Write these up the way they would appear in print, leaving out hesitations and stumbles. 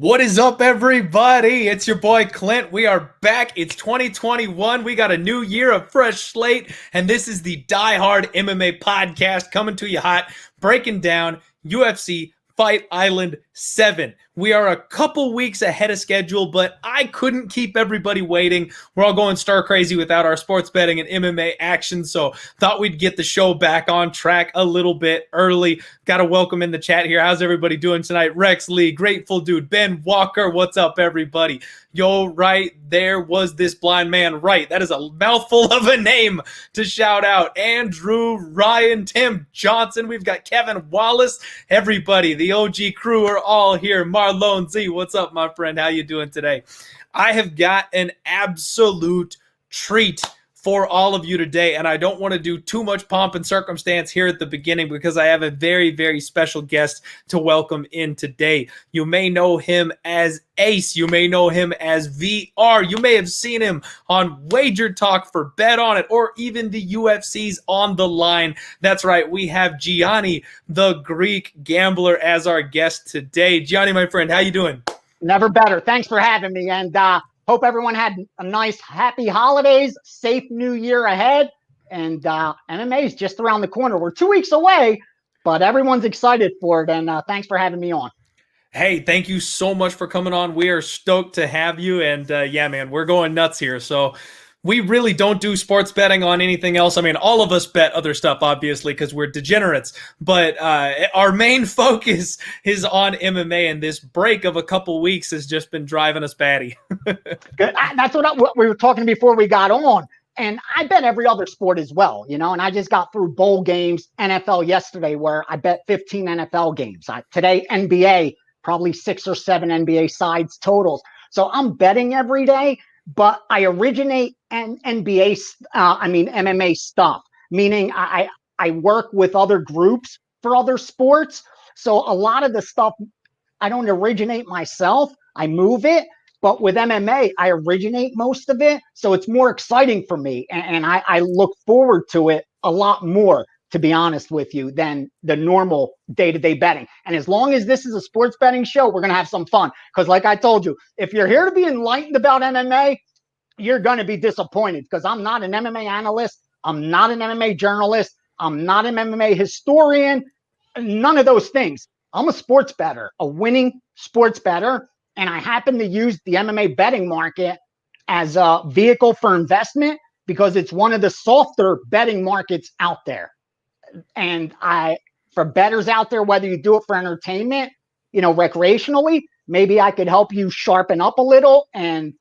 What is up, everybody? It's your boy Clint. We are back. It's 2021. We got a new year, a fresh slate, and this is the Diehard MMA podcast coming to you hot, breaking down UFC Fight Island 7. We are a couple weeks ahead of schedule, but I couldn't keep everybody waiting. We're all going stir crazy without our sports betting and MMA action, so thought we'd get the show back on track a little bit early. Got to welcome in the chat here. How's everybody doing tonight? Rex Lee, Grateful Dude, Ben Walker, what's up, everybody? Yo, right there was this blind man, right? That is a mouthful of a name to shout out. Andrew, Ryan, Tim Johnson. We've got Kevin Wallace. Everybody, the OG crew are all here. Marlon Z, what's up, my friend? How you doing today? I have got an absolute treat for all of you today, and I don't want to do too much pomp and circumstance here at the beginning because I have a very, very special guest to welcome in today. You may know him as Ace. You may know him as VR. You may have seen him on Wager Talk for Bet On It or even the UFC's On the Line. That's right. We have Gianni The Greek Gambler as our guest today. Gianni, my friend, how you doing? Never better. Thanks for having me, and hope everyone had a nice, happy holidays, safe new year ahead, and MMA is just around the corner. We're 2 weeks away, but everyone's excited for it, and thanks for having me on. Hey, thank you so much for coming on. We are stoked to have you, and yeah, man, we're going nuts here. So we really don't do sports betting on anything else. I mean, all of us bet other stuff, obviously, because we're degenerates. But our main focus is on MMA, and this break of a couple weeks has just been driving us batty. Good. That's what we were talking before we got on. And I bet every other sport as well, you know, and I just got through bowl games, NFL yesterday, where I bet 15 NFL games. Today, NBA, probably 6 or 7 NBA sides totals. So I'm betting every day. But I originate MMA stuff, meaning I work with other groups for other sports. So a lot of the stuff I don't originate myself. I move it. But with MMA, I originate most of it. So it's more exciting for me. And I look forward to it a lot more, to be honest with you, than the normal day-to-day betting. And as long as this is a sports betting show, we're going to have some fun. Because like I told you, if you're here to be enlightened about MMA, you're going to be disappointed, because I'm not an MMA analyst. I'm not an MMA journalist. I'm not an MMA historian. None of those things. I'm a sports bettor, a winning sports bettor. And I happen to use the MMA betting market as a vehicle for investment because it's one of the softer betting markets out there. And for bettors out there, whether you do it for entertainment, you know, recreationally, maybe I could help you sharpen up a little and,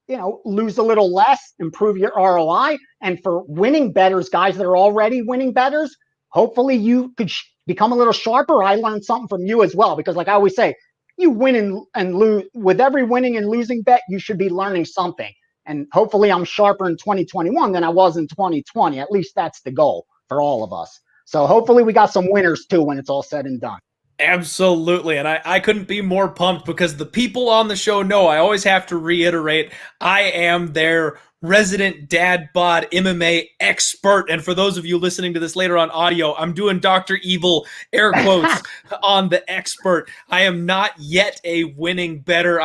you know, lose a little less, improve your ROI. And for winning bettors, guys that are already winning bettors, hopefully you could become a little sharper. I learned something from you as well, because like I always say, you win and lose. With every winning and losing bet, you should be learning something. And hopefully I'm sharper in 2021 than I was in 2020. At least that's the goal for all of us. So hopefully we got some winners too when it's all said and done. Absolutely. And I couldn't be more pumped, because the people on the show know I always have to reiterate, I am their resident dad bod MMA expert. And for those of you listening to this later on audio, I'm doing Dr. Evil air quotes on the expert. I am not yet a winning bettor.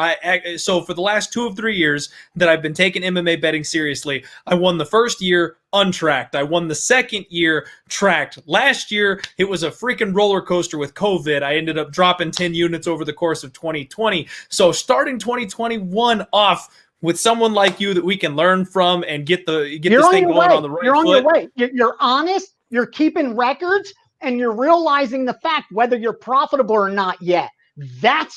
So for the last 2 of 3 years that I've been taking MMA betting seriously, I won the first year untracked. I won the second year tracked. Last year, it was a freaking roller coaster with COVID. I ended up dropping 10 units over the course of 2020. So starting 2021 off with someone like you that we can learn from and get this thing going on the right foot. You're on your way. You're honest. You're keeping records, and you're realizing the fact whether you're profitable or not yet.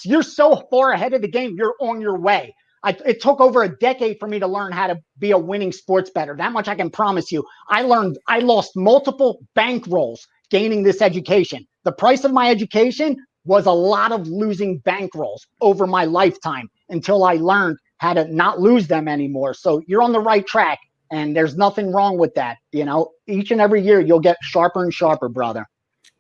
You're so far ahead of the game. You're on your way. It took over a decade for me to learn how to be a winning sports bettor. That much I can promise you. I lost multiple bankrolls gaining this education. The price of my education was a lot of losing bankrolls over my lifetime until I learned how to not lose them anymore. So you're on the right track, and there's nothing wrong with that. You know, each and every year you'll get sharper and sharper, brother.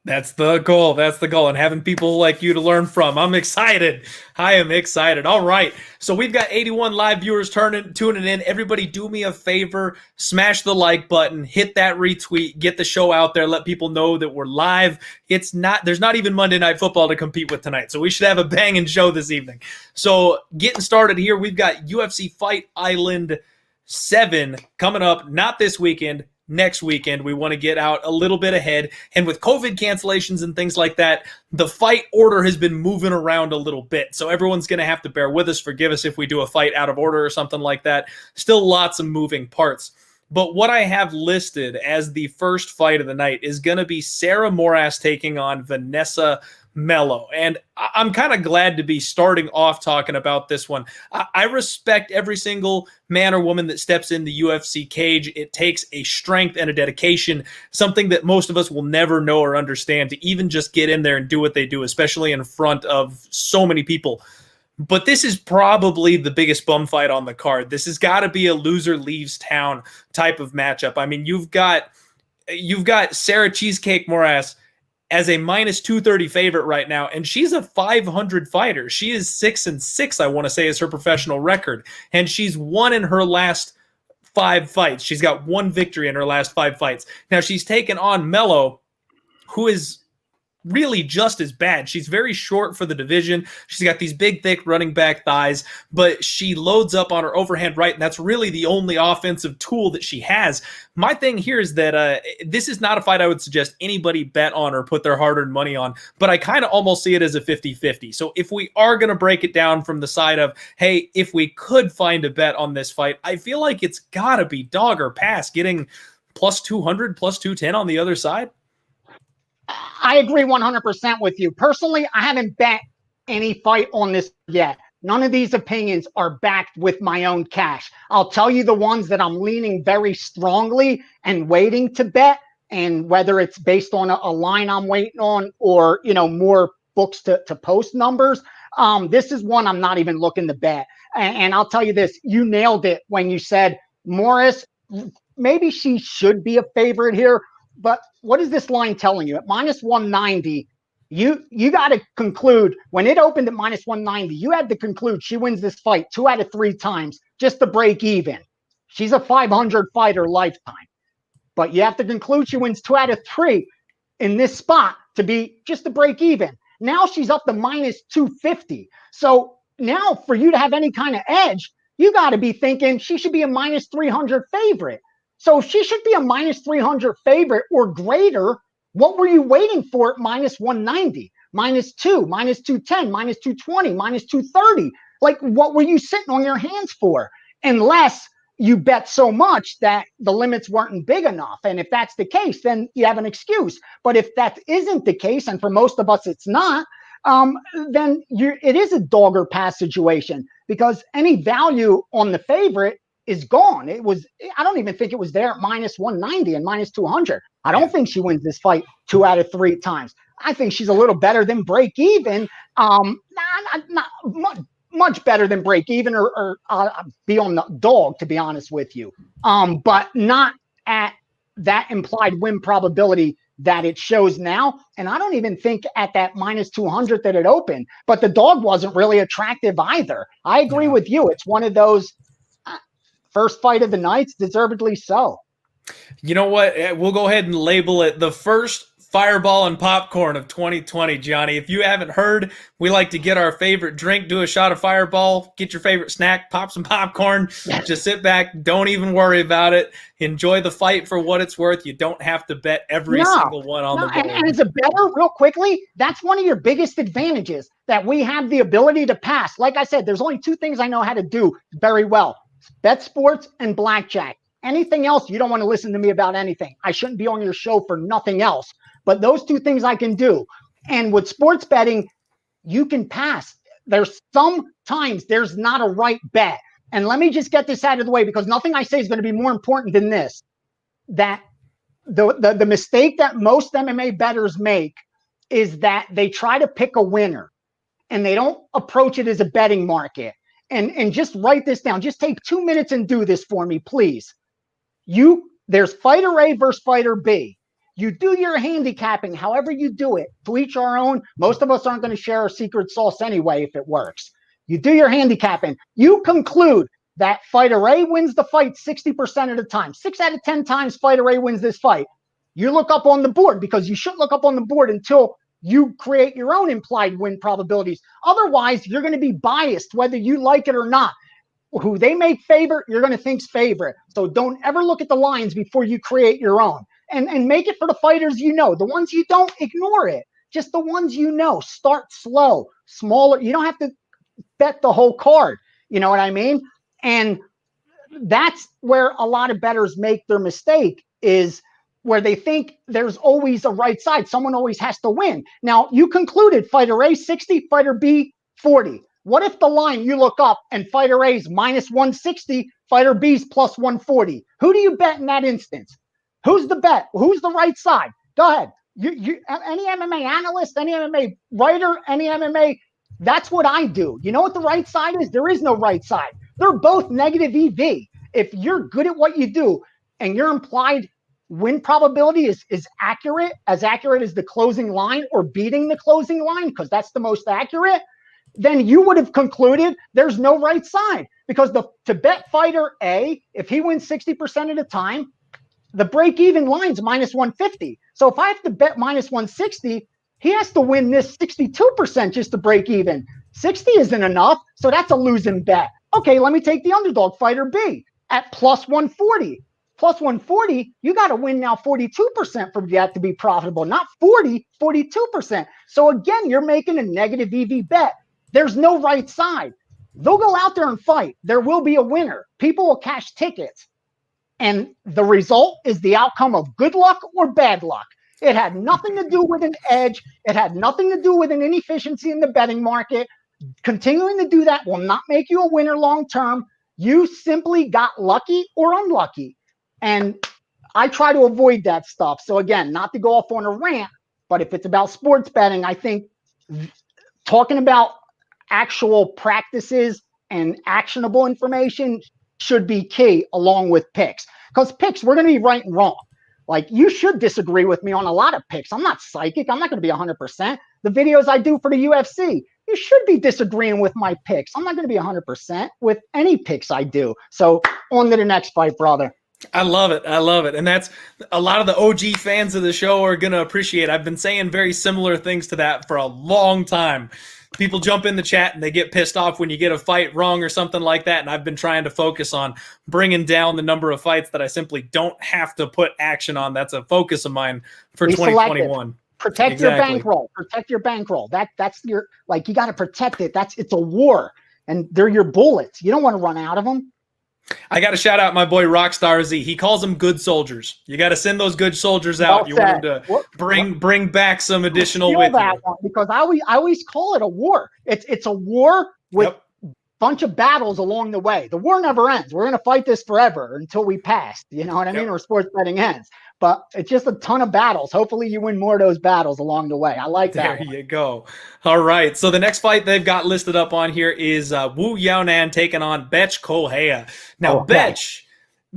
That's the goal. That's the goal. And having people like you to learn from. I'm excited. I am excited. All right. So we've got 81 live viewers tuning in. Everybody do me a favor. Smash the like button. Hit that retweet. Get the show out there. Let people know that we're live. There's not even Monday Night Football to compete with tonight. So we should have a banging show this evening. So getting started here, we've got UFC Fight Island 7 coming up. Not this weekend. Next weekend. We want to get out a little bit ahead. And with COVID cancellations and things like that, the fight order has been moving around a little bit. So everyone's going to have to bear with us. Forgive us if we do a fight out of order or something like that. Still lots of moving parts. But what I have listed as the first fight of the night is going to be Sarah Moras taking on Vanessa Melo. And I'm kind of glad to be starting off talking about this one. I respect every single man or woman that steps in the UFC cage. It takes a strength and a dedication, something that most of us will never know or understand, to even just get in there and do what they do, especially in front of so many people. But this is probably the biggest bum fight on the card. This has got to be a loser leaves town type of matchup. I mean, you've got Sarah Cheesecake Moras as a minus 230 favorite right now, and she's a 500 fighter. She is 6-6, I want to say, is her professional record, and she's won in her last 5 fights. She's got 1 victory in her last 5 fights. Now she's taken on Melo, who is really just as bad. She's very short for the division. She's got these big, thick running back thighs, but she loads up on her overhand right, and that's really the only offensive tool that she has. My thing here is that this is not a fight I would suggest anybody bet on or put their hard-earned money on, but I kind of almost see it as a 50-50. So if we are going to break it down from the side of, hey, if we could find a bet on this fight, I feel like it's got to be dog or pass, getting plus 200, plus 210 on the other side. I agree 100% with you. Personally, I haven't bet any fight on this yet. None of these opinions are backed with my own cash. I'll tell you the ones that I'm leaning very strongly and waiting to bet, and whether it's based on a line I'm waiting on or, more books to post numbers. This is one I'm not even looking to bet. And I'll tell you this, you nailed it when you said Moras, maybe she should be a favorite here. But what is this line telling you? At minus 190, you got to conclude, when it opened at minus 190, you had to conclude she wins this fight 2 out of 3 times just to break even. She's a 500 fighter lifetime. But you have to conclude she wins 2 out of 3 in this spot to be just to break even. Now she's up to minus 250. So now for you to have any kind of edge, you got to be thinking she should be a minus 300 favorite. So she should be a minus 300 favorite or greater. What were you waiting for at minus 190, minus 2, minus 210, minus 220, minus 230? Like, what were you sitting on your hands for? Unless you bet so much that the limits weren't big enough. And if that's the case, then you have an excuse. But if that isn't the case, and for most of us it's not, then it is a dog or pass situation, because any value on the favorite is gone. I don't even think it was there at minus 190 and minus 200. I don't think she wins this fight 2 out of 3 times. I think she's a little better than break even. Not much better than break even or be on the dog, to be honest with you. But not at that implied win probability that it shows now. And I don't even think at that minus 200 that it opened, but the dog wasn't really attractive either. I agree with you. It's one of those first fight of the night, deservedly so. You know what? We'll go ahead and label it the first fireball and popcorn of 2020, Johnny. If you haven't heard, we like to get our favorite drink, do a shot of Fireball, get your favorite snack, pop some popcorn, just sit back, don't even worry about it. Enjoy the fight for what it's worth. You don't have to bet every single one on the board. And as a bettor, real quickly, that's one of your biggest advantages, that we have the ability to pass. Like I said, there's only 2 things I know how to do very well: bet sports and blackjack. Anything else, you don't want to listen to me about anything. I shouldn't be on your show for nothing else. But those 2 things I can do. And with sports betting, you can pass. There's sometimes there's not a right bet. And let me just get this out of the way, because nothing I say is going to be more important than this. That the mistake that most MMA bettors make is that they try to pick a winner and they don't approach it as a betting market. And just write this down. Just take 2 minutes and do this for me, please. There's fighter A versus fighter B. You do your handicapping, however you do it, to each our own. Most of us aren't going to share our secret sauce anyway if it works. You do your handicapping. You conclude that fighter A wins the fight 60% of the time. 6 out of 10 times fighter A wins this fight. You look up on the board, because you shouldn't look up on the board until you create your own implied win probabilities. Otherwise, you're going to be biased whether you like it or not. Who they make favorite, you're going to think's favorite. So don't ever look at the lines before you create your own. And make it for the fighters you know. The ones you don't, ignore it. Just the ones you know. Start slow, smaller. You don't have to bet the whole card. You know what I mean? And that's where a lot of bettors make their mistake, is where they think there's always a right side. Someone always has to win. Now, you concluded fighter A 60, fighter B 40. What if the line you look up and fighter A's minus 160, fighter B's plus 140? Who do you bet in that instance? Who's the bet? Who's the right side? Go ahead. You any MMA analyst, any MMA writer, any MMA, that's what I do. You know what the right side is? There is no right side. They're both negative EV. If you're good at what you do and your implied win probability is accurate, as accurate as the closing line or beating the closing line, because that's the most accurate, then you would have concluded there's no right side. Because to bet fighter A, if he wins 60% of the time, the break-even line's minus 150. So if I have to bet minus 160, he has to win this 62% just to break even. 60 isn't enough, so that's a losing bet. Okay, let me take the underdog, fighter B, at plus 140. Plus 140, you got to win now 42% for that to be profitable, not 40, 42%. So again, you're making a negative EV bet. There's no right side. They'll go out there and fight. There will be a winner. People will cash tickets. And the result is the outcome of good luck or bad luck. It had nothing to do with an edge. It had nothing to do with an inefficiency in the betting market. Continuing to do that will not make you a winner long term. You simply got lucky or unlucky. And I try to avoid that stuff. So again, not to go off on a rant, but if it's about sports betting, I think talking about actual practices and actionable information should be key, along with picks. Because picks, we're going to be right and wrong. Like, you should disagree with me on a lot of picks. I'm not psychic. I'm not going to be 100%. The videos I do for the UFC, you should be disagreeing with my picks. I'm not going to be 100% with any picks I do. So on to the next fight, brother. I love it. I love it. And that's a lot of the OG fans of the show are going to appreciate. I've been saying very similar things to that for a long time. People jump in the chat and they get pissed off when you get a fight wrong or something like that. And I've been trying to focus on bringing down the number of fights that I simply don't have to put action on. That's a focus of mine for 2021. Protect your bankroll. Protect your bankroll. That's your, like, you got to protect it. It's a war, and they're your bullets. You don't want to run out of them. I got to shout out my boy Rockstar Z. He calls them good soldiers. You got to send those good soldiers out. You want them to bring back some additional with you. One, because I always call it a war. It's a war with bunch of battles along the way. The war never ends. We're going to fight this forever until we pass. You know what I mean? Or sports betting ends. But it's just a ton of battles. Hopefully you win more of those battles along the way. I like that. There you go. All right. So the next fight they've got listed up on here is Wu Yanan taking on Bethe Correia. Now,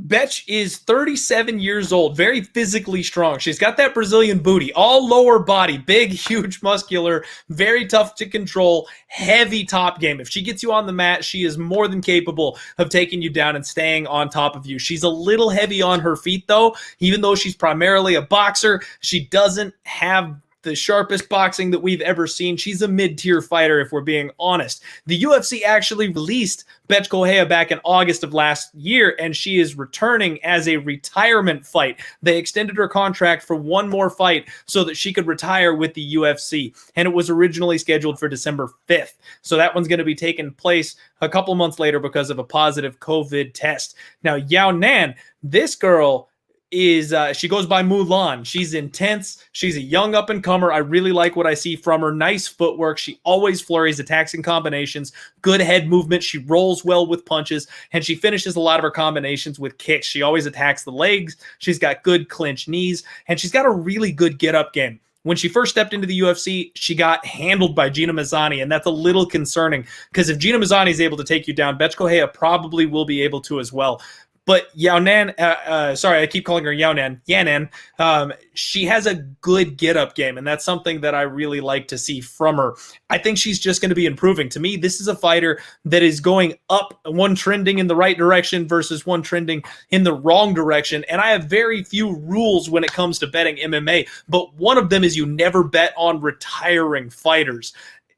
Bethe is 37 years old, very physically strong. She's got that Brazilian booty, all lower body, big, huge, muscular, very tough to control, heavy top game. If she gets you on the mat, she is more than capable of taking you down and staying on top of you. She's a little heavy on her feet, though. Even though she's primarily a boxer, she doesn't have the sharpest boxing that we've ever seen. She's a mid-tier fighter, if we're being honest. The UFC actually released Bethe Correia back in August of last year, and she is returning as a retirement fight. They extended her contract for one more fight so that she could retire with the UFC, and it was originally scheduled for December 5th. So that one's going to be taking place a couple months later because of a positive COVID test. Now, Yanan, this girl is she goes by Mulan. She's intense. She's a young up-and-comer. I really like what I see from her. Nice footwork. She always flurries, attacks and combinations. Good head movement. She rolls well with punches, and she finishes a lot of her combinations with kicks. She always attacks the legs. She's got good clinch knees, and she's got a really good get-up game. When she first stepped into the UFC, she got handled by Gina Mazzani, and that's a little concerning because if Gina Mazzani is able to take you down, Bethe Correia probably will be able to as well. But Yanan, sorry, I keep calling her Yanan, she has a good get-up game, and that's something that I really like to see from her. I think she's just going to be improving. To me, this is a fighter that is going up, one trending in the right direction versus one trending in the wrong direction, and I have very few rules when it comes to betting MMA, but one of them is you never bet on retiring fighters.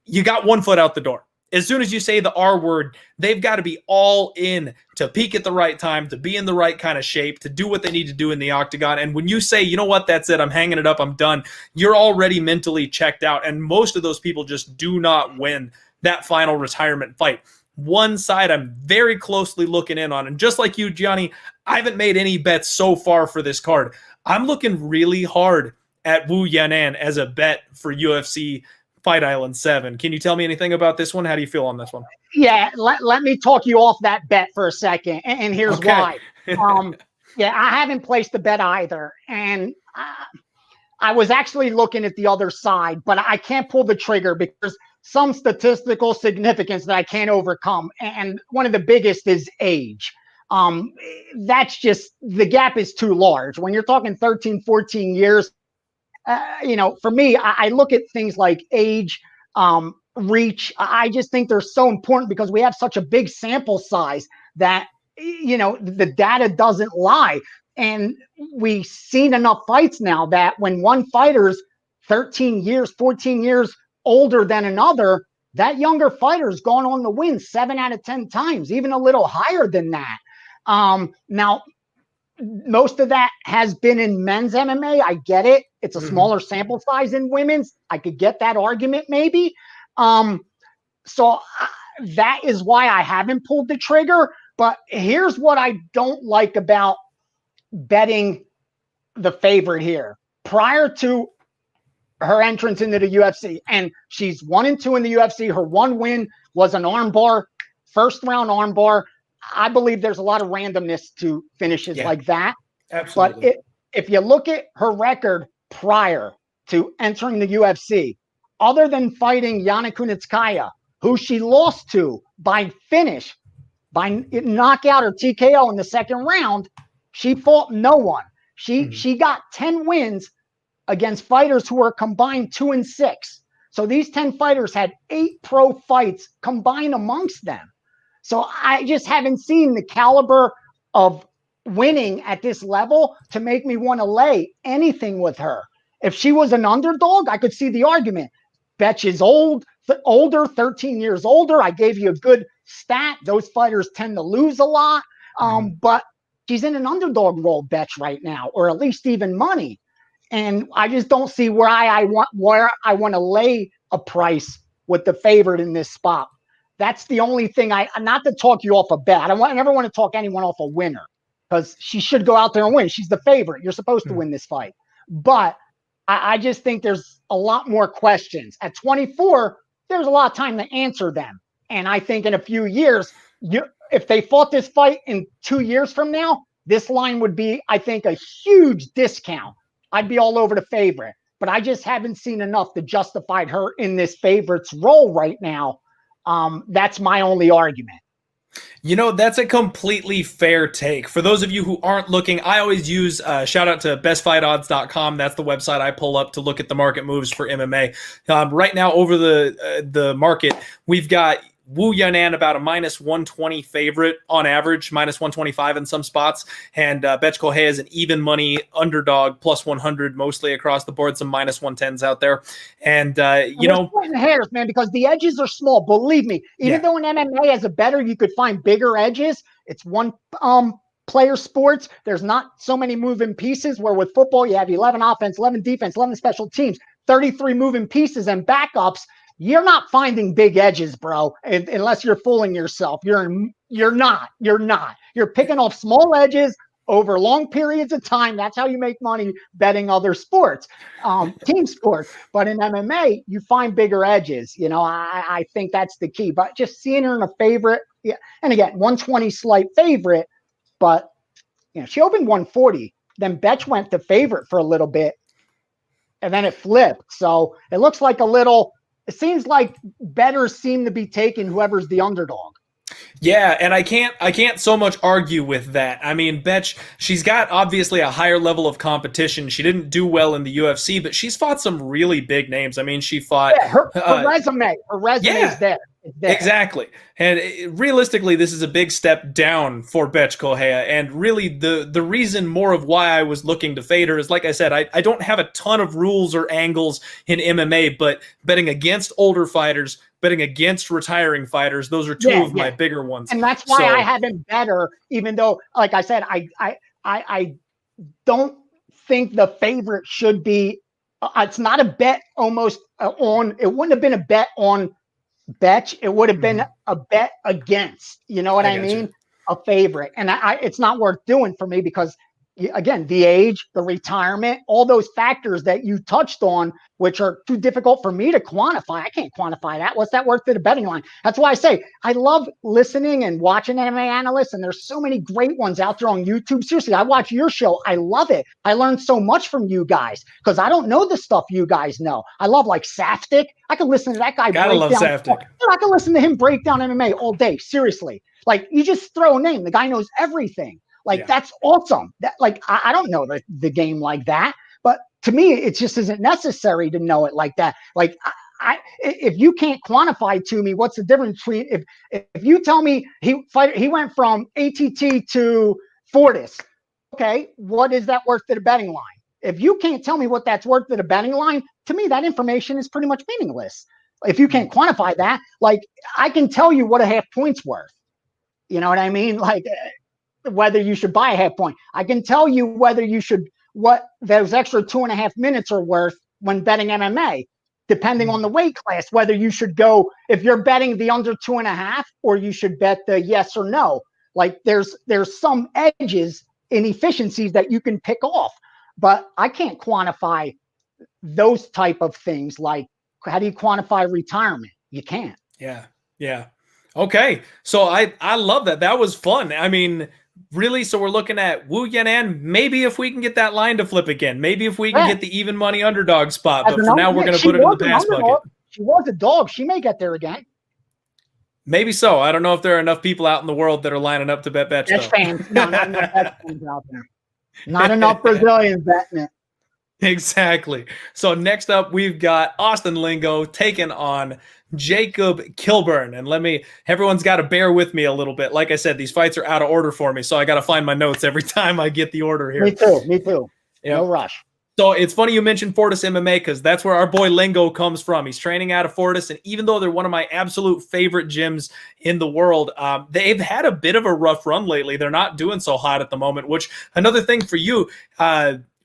You got one foot out the door. As soon as you say the R word, they've got to be all in to peak at the right time, to be in the right kind of shape, to do what they need to do in the octagon. And when you say, you know what, that's it, I'm hanging it up, I'm done, you're already mentally checked out. And most of those people just do not win that final retirement fight. One side I'm very closely looking in on, and just like you, Gianni, I haven't made any bets so far for this card. I'm looking really hard at Wu Yanan as a bet for UFC Fight Island 7. Can you tell me anything about this one? How do you feel on this one? Yeah, let me talk you off that bet for a second, and here's why. Yeah, I haven't placed the bet either, and I was actually looking at the other side, but I can't pull the trigger because some statistical significance that I can't overcome, and one of the biggest is age. That's just, the gap is too large. When you're talking 13, 14 years, for me, I look at things like age, reach. I just think they're so important because we have such a big sample size that, the data doesn't lie. And we've seen enough fights now that when one fighter's 13 years, 14 years older than another, that younger fighter's gone on to win 7 out of 10 times, even a little higher than that. Now, most of that has been in men's MMA. I get it. It's a smaller sample size in women's. I could get that argument maybe. So that is why I haven't pulled the trigger. But here's what I don't like about betting the favorite here. Prior to her entrance into the UFC, and she's 1-2 in the UFC. Her one win was an armbar, first round armbar. I believe there's a lot of randomness to finishes like that. Absolutely. But if you look at her record prior to entering the UFC, other than fighting Yana Kunitskaya, who she lost to by finish, by knockout or TKO in the second round, she fought no one. She got 10 wins against fighters who were combined 2-6. So these 10 fighters had 8 pro fights combined amongst them. So I just haven't seen the caliber of winning at this level to make me want to lay anything with her. If she was an underdog, I could see the argument. Betch is older, 13 years older. I gave you a good stat. Those fighters tend to lose a lot. But she's in an underdog role, Betch, right now, or at least even money. And I just don't see where I want to lay a price with the favorite in this spot. That's the only thing not to talk you off a bet. I never want to talk anyone off a winner because she should go out there and win. She's the favorite. You're supposed to win this fight. But I just think there's a lot more questions. At 24, there's a lot of time to answer them. And I think in a few years, if they fought this fight in 2 years from now, this line would be, I think, a huge discount. I'd be all over the favorite. But I just haven't seen enough to justify her in this favorite's role right now. That's my only argument. That's a completely fair take. For those of you who aren't looking, I always use shout out to bestfightodds.com. That's the website I pull up to look at the market moves for MMA. Right now over the market, we've got Wu Yanan about a -120 favorite on average, -125 in some spots. And Bethe Correia is an even money underdog, +100 mostly across the board, some -110s out there. And, splitting hairs, man, because the edges are small. Believe me, even though in MMA as a bettor, you could find bigger edges. It's one player sports. There's not so many moving pieces, where with football, you have 11 offense, 11 defense, 11 special teams, 33 moving pieces and backups. You're not finding big edges, bro, unless you're fooling yourself. You're not. You're picking off small edges over long periods of time. That's how you make money betting other sports, team sports. But in MMA, you find bigger edges. I think that's the key. But just seeing her in a favorite, and again, 120 slight favorite, but she opened 140. Then Betch went to favorite for a little bit, and then it flipped. So it looks like it seems like bettors seem to be taking whoever's the underdog. Yeah, and I can't so much argue with that. I mean, Betch, she's got obviously a higher level of competition. She didn't do well in the UFC, but she's fought some really big names. I mean, she fought Yeah, her resume yeah, is there. It's there. exactly. And realistically, this is a big step down for Bethe Correia. And really, the reason more of why I was looking to fade her is, like I said, I don't have a ton of rules or angles in MMA, but betting against older fighters, betting against retiring fighters, those are two of my bigger ones. And that's why I haven't bet her, even though, like I said, I don't think the favorite should be. It's not a bet almost on. It wouldn't have been a bet on Betch. It would have been a bet against. You know what I mean? You. A favorite, and it's not worth doing for me because, again, the age, the retirement, all those factors that you touched on, which are too difficult for me to quantify. I can't quantify that. What's that worth to the betting line? That's why I say I love listening and watching MMA analysts, and there's so many great ones out there on YouTube. Seriously, I watch your show. I love it. I learned so much from you guys because I don't know the stuff you guys know. I love like Saftik. I could listen to that guy. Gotta love Saftik. I could listen to him break down MMA all day. Seriously. Like, you just throw a name. The guy knows everything. Like, that's awesome. That, like, I don't know the game like that, but to me, it just isn't necessary to know it like that. Like, if you can't quantify to me, what's the difference between if you tell me he went from ATT to Fortis, okay, what is that worth to the betting line? If you can't tell me what that's worth to the betting line, to me, that information is pretty much meaningless. If you can't quantify that, like, I can tell you what a half point's worth. You know what I mean? Like, whether you should buy a half point. I can tell you whether you should, what those extra 2.5 minutes are worth when betting MMA, depending on the weight class, whether you should go, if you're betting the under 2.5, or you should bet the yes or no. Like, there's some edges in efficiencies that you can pick off, but I can't quantify those type of things. Like, how do you quantify retirement? You can't. Yeah. Yeah. Okay, so I love that. That was fun. I mean, really, so we're looking at Wu Yanan. Maybe if we can get that line to flip again. Maybe if we can get the even money underdog spot. But for now, we're going to put it in the pass bucket. She was a dog. She may get there again. Maybe so. I don't know if there are enough people out in the world that are lining up to bet Betch. That's fans. No, not enough fans out there. Not enough Brazilians betting it. Exactly. So next up, we've got Austin Lingo taking on Jacob Kilburn. And everyone's got to bear with me a little bit. Like I said, these fights are out of order for me, so I got to find my notes every time I get the order here. Me too. Yep. No rush. So it's funny you mentioned Fortis MMA because that's where our boy Lingo comes from. He's training out of Fortis, and even though they're one of my absolute favorite gyms in the world, they've had a bit of a rough run lately. They're not doing so hot at the moment, which another thing for you,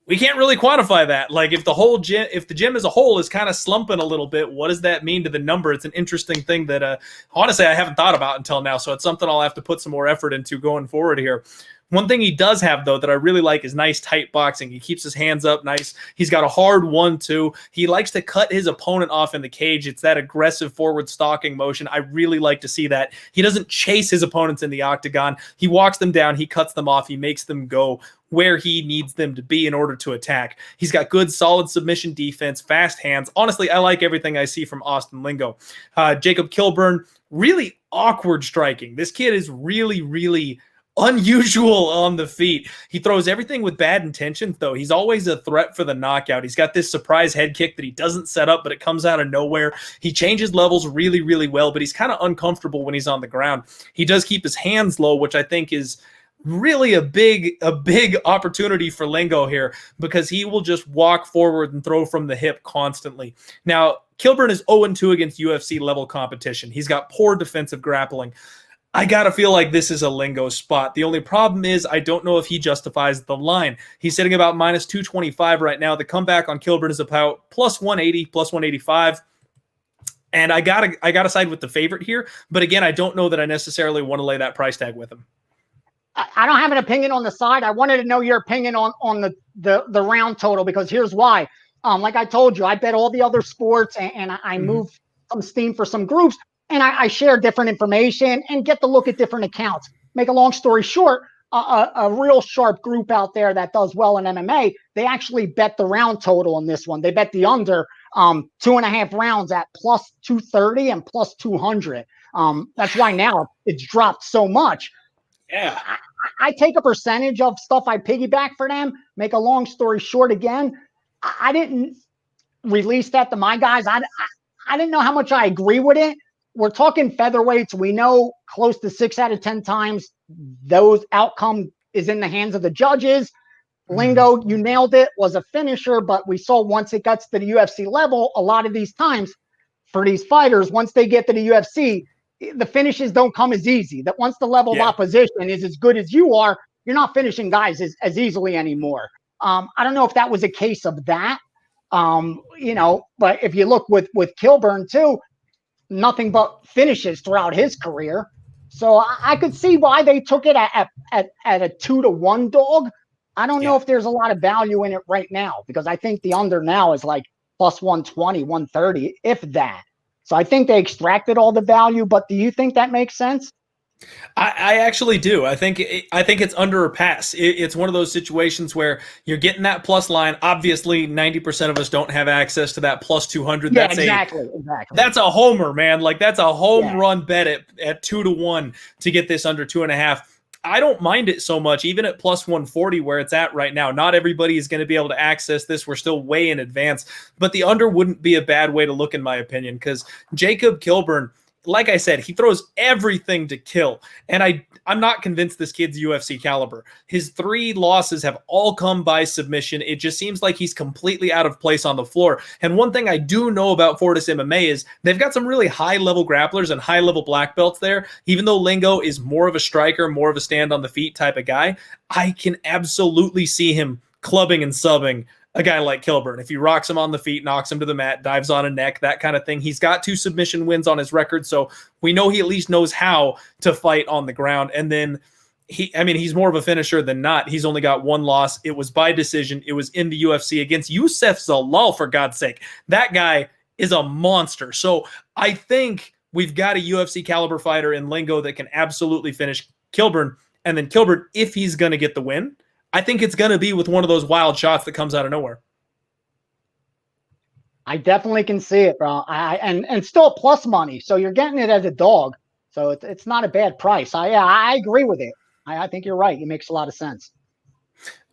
we can't really quantify that. Like, if the gym as a whole is kind of slumping a little bit, what does that mean to the number? It's an interesting thing that honestly I haven't thought about until now. So it's something I'll have to put some more effort into going forward here. One thing he does have, though, that I really like is nice tight boxing. He keeps his hands up nice. He's got a hard 1-2. He likes to cut his opponent off in the cage. It's that aggressive forward stalking motion. I really like to see that. He doesn't chase his opponents in the octagon. He walks them down. He cuts them off. He makes them go where he needs them to be in order to attack. He's got good, solid submission defense, fast hands. Honestly, I like everything I see from Austin Lingo. Jacob Kilburn, really awkward striking. This kid is really, really unusual on the feet. He throws everything with bad intentions, though. He's always a threat for the knockout. He's got this surprise head kick that he doesn't set up, but it comes out of nowhere. He changes levels really, really well, but he's kind of uncomfortable when he's on the ground. He does keep his hands low, which I think is really a big opportunity for Lingo here, because he will just walk forward and throw from the hip constantly. Now, Kilburn is 0-2 against UFC level competition. He's got poor defensive grappling. I got to feel like this is a Lingo spot. The only problem is I don't know if he justifies the line. He's sitting about minus 225 right now. The comeback on Kilburn is about plus 180, plus 185. And I gotta side with the favorite here. But again, I don't know that I necessarily want to lay that price tag with him. I don't have an opinion on the side. I wanted to know your opinion on the round total, because here's why. Like I told you, I bet all the other sports, and I move some steam for some groups. And I share different information and get to look at different accounts. Make a long story short, a real sharp group out there that does well in MMA, they actually bet the round total on this one. They bet the under 2.5 rounds at plus 230 and plus 200. That's why now it's dropped so much. Yeah. I take a percentage of stuff I piggyback for them. Make a long story short again, I didn't release that to my guys. I didn't know how much I agree with it. We're talking featherweights. We know close to 6 out of 10 times those outcome is in the hands of the judges. Lingo, you nailed it, was a finisher, but we saw once it gets to the UFC level, a lot of these times for these fighters, once they get to the UFC, the finishes don't come as easy. That once the level of opposition is as good as you are, you're not finishing guys as easily anymore. I don't know if that was a case of that, but if you look with Kilburn too, nothing but finishes throughout his career. So I could see why they took it at a 2-1 dog. I don't know if there's a lot of value in it right now, because I think the under now is like plus 120, 130, if that. So I think they extracted all the value, but do you think that makes sense? I actually do. I think it's under a pass. It's one of those situations where you're getting that plus line. Obviously, 90% of us don't have access to that plus 200. Yeah, exactly. That's a homer, man. Like, that's a home run bet at 2-1 to get this under 2.5. I don't mind it so much, even at plus 140 where it's at right now. Not everybody is going to be able to access this. We're still way in advance, but the under wouldn't be a bad way to look, in my opinion, because Jacob Kilburn, like I said, he throws everything to kill. And I'm not convinced this kid's UFC caliber. His 3 losses have all come by submission. It just seems like he's completely out of place on the floor. And one thing I do know about Fortis MMA is they've got some really high-level grapplers and high-level black belts there. Even though Lingo is more of a striker, more of a stand-on-the-feet type of guy, I can absolutely see him clubbing and subbing a guy like Kilburn. If he rocks him on the feet, knocks him to the mat, dives on a neck, that kind of thing. He's got 2 submission wins on his record, so we know he at least knows how to fight on the ground. And then he's more of a finisher than not. He's only got 1 loss. It was by decision. It was in the UFC against Youssef Zalal, for God's sake. That guy is a monster. So I think we've got a UFC caliber fighter in Lingo that can absolutely finish Kilburn. And then Kilburn, if he's going to get the win, I think it's going to be with one of those wild shots that comes out of nowhere. I definitely can see it, bro. And still plus money, so you're getting it as a dog, so it's not a bad price. I agree with it. I think you're right. It makes a lot of sense.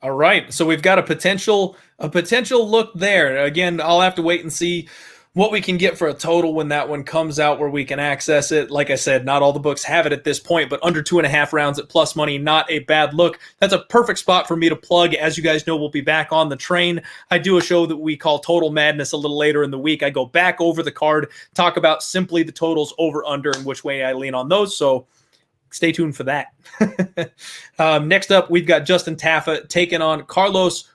All right, so we've got a potential look there. Again, I'll have to wait and see what we can get for a total when that one comes out where we can access it. Like I said, not all the books have it at this point, but under 2.5 rounds at plus money, not a bad look. That's a perfect spot for me to plug. As you guys know, we'll be back on the train. I do a show that we call Total Madness a little later in the week. I go back over the card, talk about simply the totals over, under, and which way I lean on those. So stay tuned for that. Next up, we've got Justin Tafa taking on Carlos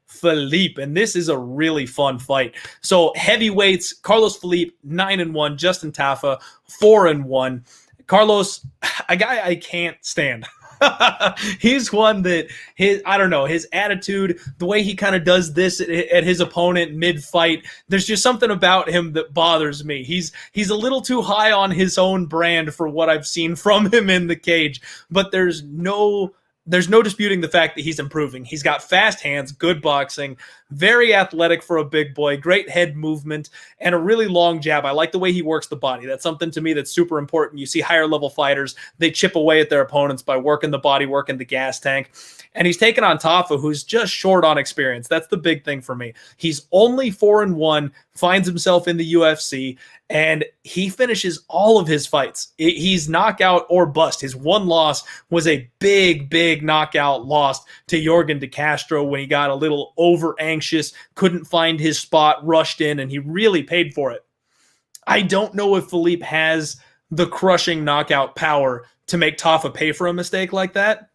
Felipe, and this is a really fun fight. So heavyweights, Carlos Felipe 9-1, Justin Tafa 4-1. Carlos, a guy I can't stand. He's one that his attitude, the way he kind of does this at his opponent mid-fight, there's just something about him that bothers me. He's a little too high on his own brand for what I've seen from him in the cage, but there's no disputing the fact that he's improving. He's got fast hands, good boxing, very athletic for a big boy, great head movement, and a really long jab. I like the way he works the body. That's something to me that's super important. You see higher level fighters, they chip away at their opponents by working the body, working the gas tank. And he's taken on Tafa, who's just short on experience. That's the big thing for me. He's only 4-1, finds himself in the UFC, and he finishes all of his fights. He's knockout or bust. His 1 loss was a big knockout loss to Jorgen De Castro when he got a little over anxious, couldn't find his spot, rushed in, and he really paid for it. I don't know if Felipe has the crushing knockout power to make Tafa pay for a mistake like that,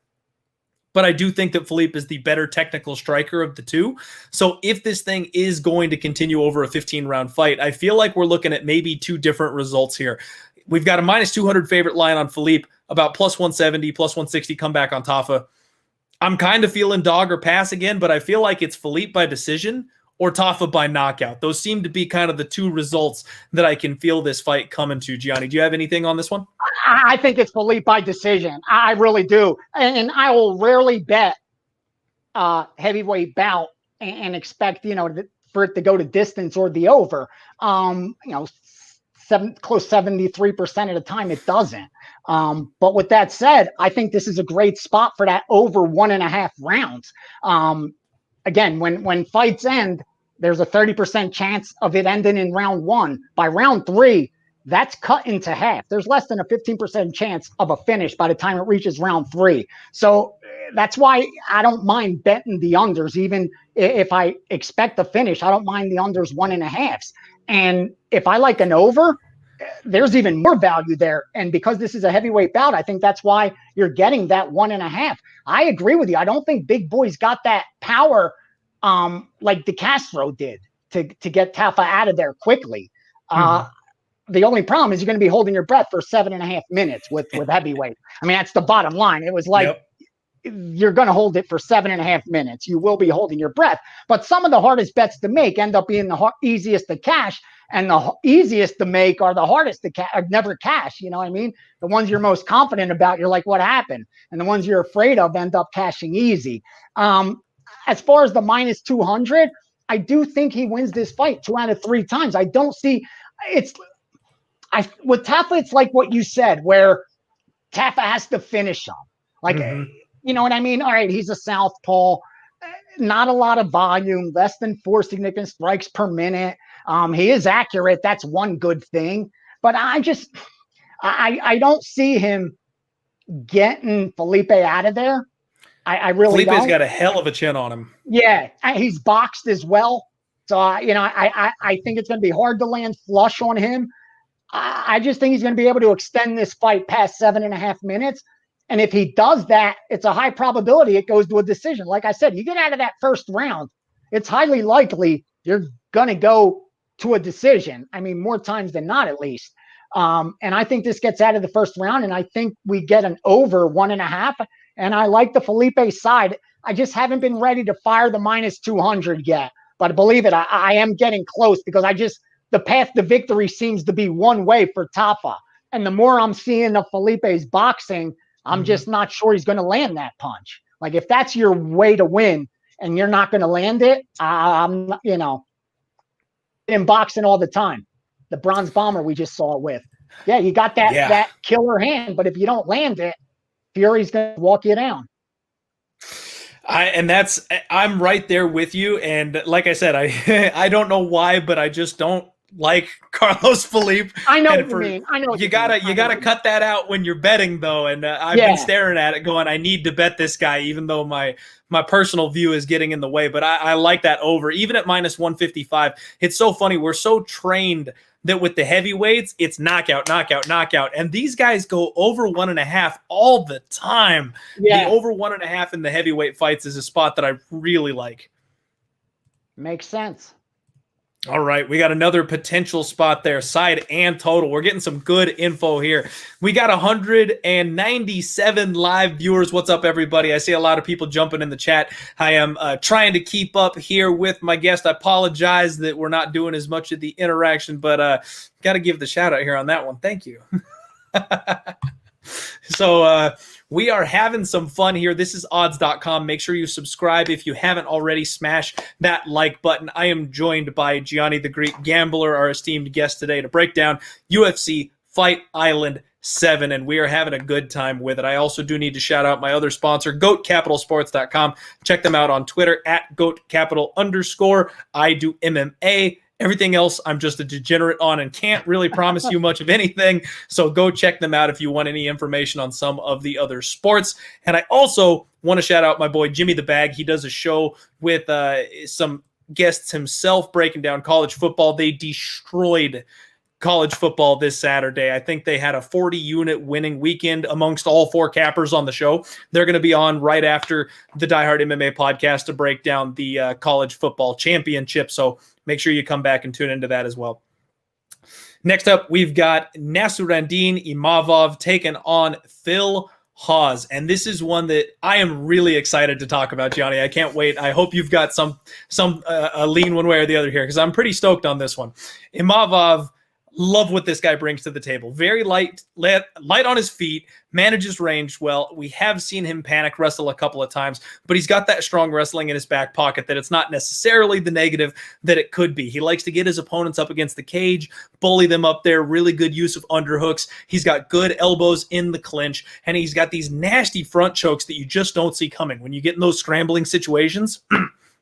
but I do think that Felipe is the better technical striker of the two. So if this thing is going to continue over a 15-round fight, I feel like we're looking at maybe 2 different results here. We've got a minus 200 favorite line on Felipe, about plus 170, plus 160 comeback on Tafa. I'm kind of feeling dog or pass again, but I feel like it's Felipe by decision or Tafa by knockout. Those seem to be kind of the 2 results that I can feel this fight coming to. Gianni, do you have anything on this one? I think it's Felipe by decision. I really do. And I will rarely bet heavyweight bout and expect, for it to go to distance or the over. close 73% of the time it doesn't. But with that said, I think this is a great spot for that over 1.5 rounds. Again, when fights end, there's a 30% chance of it ending in round 1. By round 3, that's cut into half. There's less than a 15% chance of a finish by the time it reaches round 3. So that's why I don't mind betting the unders. Even if I expect a finish, I don't mind the unders 1.5. And if I like an over, there's even more value there. And because this is a heavyweight bout, I think that's why you're getting that 1.5. I agree with you. I don't think Big Boy's got that power like De Castro did to get Tafa out of there quickly. The only problem is you're going to be holding your breath for 7.5 minutes with heavyweight. I mean, that's the bottom line. It was like, you're going to hold it for 7.5 minutes. You will be holding your breath. But some of the hardest bets to make end up being the easiest to cash. And the easiest to make are the hardest to never cash. You know what I mean? The ones you're most confident about, you're like, what happened? And the ones you're afraid of end up cashing easy. As far as the minus 200, I do think he wins this fight 2 out of 3 times. I don't see with Tafa, it's like what you said, where Tafa has to finish him. Like, you know what I mean? All right, he's a southpaw, not a lot of volume, less than 4 significant strikes per minute. He is accurate. That's one good thing. But I don't see him getting Felipe out of there. I really don't. Felipe's got a hell of a chin on him. Yeah, he's boxed as well. So, I think it's going to be hard to land flush on him. I just think he's going to be able to extend this fight past 7.5 minutes. And if he does that, it's a high probability it goes to a decision. Like I said, you get out of that first round, it's highly likely you're going to go to a decision. I mean, more times than not, at least. And I think this gets out of the first round, and I think we get an over 1.5. And I like the Felipe side. I just haven't been ready to fire the minus 200 yet. But believe it, I am getting close because the path to victory seems to be one way for Tafa. And the more I'm seeing of Felipe's boxing, I'm just not sure he's going to land that punch. Like, if that's your way to win and you're not going to land it, I'm, in boxing all the time. The Bronze Bomber we just saw it with. Yeah, you got that killer hand, but if you don't land it, Fury's going to walk you down. I'm right there with you. And like I said, I don't know why, but I just don't like Carlos Felipe. I know what you mean. You gotta cut that out when you're betting, though. And I've been staring at it, going, I need to bet this guy, even though my personal view is getting in the way. But I like that over, even at minus 155. It's so funny. We're so trained that with the heavyweights, it's knockout, knockout, knockout, and these guys go over 1.5 all the time. The over 1.5 in the heavyweight fights is a spot that I really like. Makes sense. All right, we got another potential spot there, side and total. We're getting some good info here. We got 197 live viewers. What's up, everybody? I see a lot of people jumping in the chat. I am trying to keep up here with my guest. I apologize that we're not doing as much of the interaction, but got to give the shout out here on that one. Thank you. So we are having some fun here. This is odds.com. Make sure you subscribe if you haven't already. Smash that like button. I am joined by Gianni The Greek Gambler, our esteemed guest today, to break down UFC Fight Island 7, and we are having a good time with it. I also do need to shout out my other sponsor, GOATCapitalSports.com. Check them out on Twitter at GOATCapital_. I do MMA. Everything else, I'm just a degenerate on and can't really promise you much of anything. So go check them out if you want any information on some of the other sports. And I also want to shout out my boy, Jimmy the Bag. He does a show with some guests himself breaking down college football. They destroyed college football this Saturday. I think they had a 40-unit winning weekend amongst all 4 cappers on the show. They're going to be on right after the Diehard MMA podcast to break down the college football championship. So make sure you come back and tune into that as well. Next up, we've got Nassourdine Imavov taking on Phil Hawes. And this is one that I am really excited to talk about, Gianni. I can't wait. I hope you've got some lean one way or the other here, because I'm pretty stoked on this one. Imavov, Love what this guy brings to the table. Very light on his feet, manages range well. We have seen him panic wrestle a couple of times, but he's got that strong wrestling in his back pocket that it's not necessarily the negative that it could be. He likes to get his opponents up against the cage, bully them up there, really good use of underhooks. He's got good elbows in the clinch, and he's got these nasty front chokes that you just don't see coming. When you get in those scrambling situations,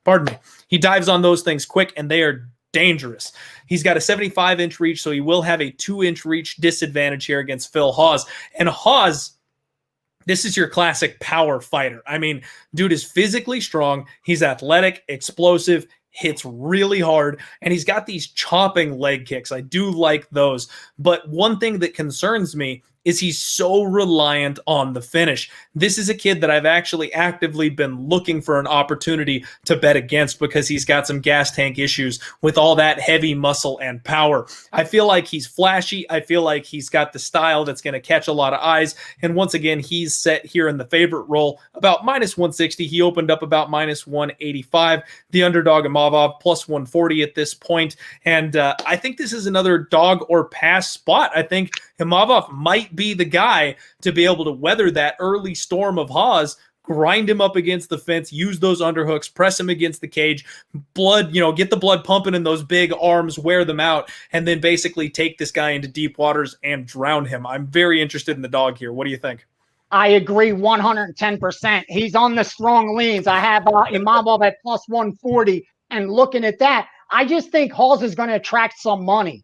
pardon me, he dives on those things quick, and they are dangerous. He's got a 75-inch reach, so he will have a 2-inch reach disadvantage here against Phil Hawes. And Hawes, this is your classic power fighter. I mean, dude is physically strong. He's athletic, explosive, hits really hard, and he's got these chopping leg kicks. I do like those. But one thing that concerns me is he's so reliant on the finish. This is a kid that I've actually actively been looking for an opportunity to bet against because he's got some gas tank issues with all that heavy muscle and power. I feel like he's flashy. I feel like he's got the style that's going to catch a lot of eyes. And once again, he's set here in the favorite role about -160. He opened up about -185. The underdog Imavov +140 at this point. And I think this is another dog or pass spot. I think Imavov might be the guy to be able to weather that early storm of Hawes, grind him up against the fence, use those underhooks, press him against the cage, get the blood pumping in those big arms, wear them out, and then basically take this guy into deep waters and drown him. I'm very interested in the dog here. What do you think? I agree 110%. He's on the strong leans. I have Imavov at +140, and looking at that, I just think Hawes is going to attract some money.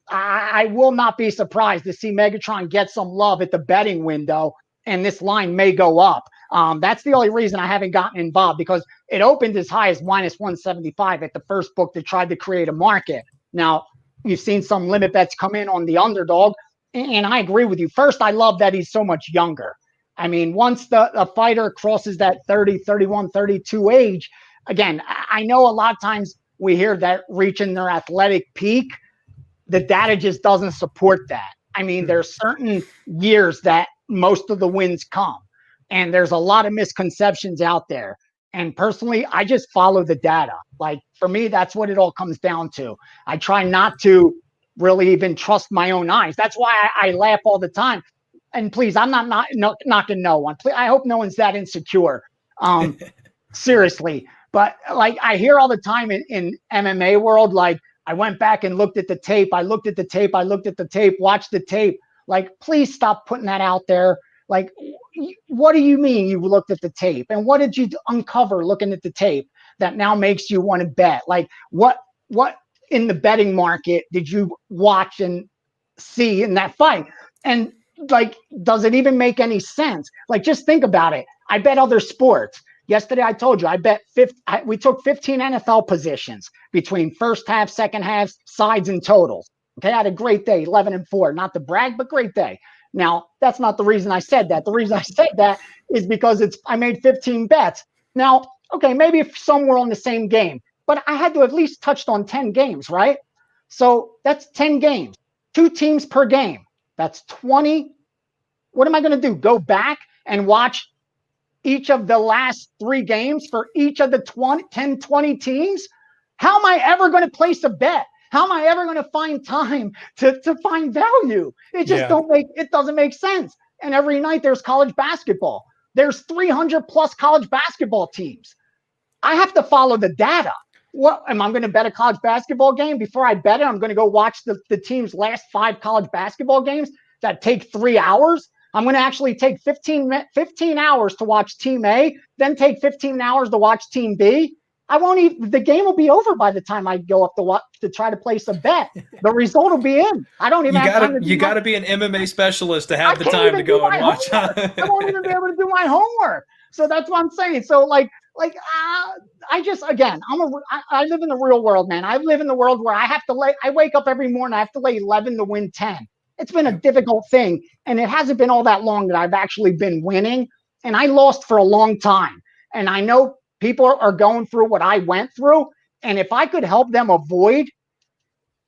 I will not be surprised to see Megatron get some love at the betting window, and this line may go up. That's the only reason I haven't gotten involved, because it opened as high as -175 at the first book that tried to create a market. Now, you've seen some limit bets come in on the underdog, and I agree with you. First, I love that he's so much younger. I mean, once the fighter crosses that 30, 31, 32 age, again, I know a lot of times we hear that reaching their athletic peak, the data just doesn't support that. I mean, there's certain years that most of the wins come, and there's a lot of misconceptions out there. And personally, I just follow the data. Like, for me, that's what it all comes down to. I try not to really even trust my own eyes. That's why I laugh all the time. And please, I'm not knocking no one. Please, I hope no one's that insecure. Seriously. But like, I hear all the time in MMA world, like, I went back and looked at the tape. I looked at the tape. Watched the tape. Like, please stop putting that out there. Like, what do you mean you looked at the tape? And what did you uncover looking at the tape that now makes you want to bet? Like, what in the betting market did you watch and see in that fight? And like, does it even make any sense? Like, just think about it. I bet other sports. Yesterday, I told you, we took 15 NFL positions between first half, second half, sides, and totals. Okay, I had a great day, 11-4. Not to brag, but great day. Now, that's not the reason I said that. The reason I said that is because I made 15 bets. Now, okay, maybe if some were on the same game, but I had to at least touched on 10 games, right? So that's 10 games, 2 teams per game. That's 20. What am I going to do? Go back and watch each of the last 3 games for each of the 10, 20 teams? How am I ever going to place a bet? How am I ever going to find time to find value? It just doesn't make sense. And every night there's college basketball. There's 300 plus college basketball teams. I have to follow the data. What am I going to bet a college basketball game? Before I bet it, I'm going to go watch the team's last 5 college basketball games that take 3 hours. I'm going to actually take 15 hours to watch Team A, then take 15 hours to watch Team B. The game will be over by the time I go up to try to place a bet. The result will be in. I don't even have time to You got to be an MMA specialist to have the time to go and watch. I won't even be able to do my homework. So that's what I'm saying. So I live in the real world, man. I live in the world where I wake up every morning, I have to lay 11 to win 10. It's been a difficult thing, and it hasn't been all that long that I've actually been winning, and I lost for a long time. And I know people are going through what I went through, and if I could help them avoid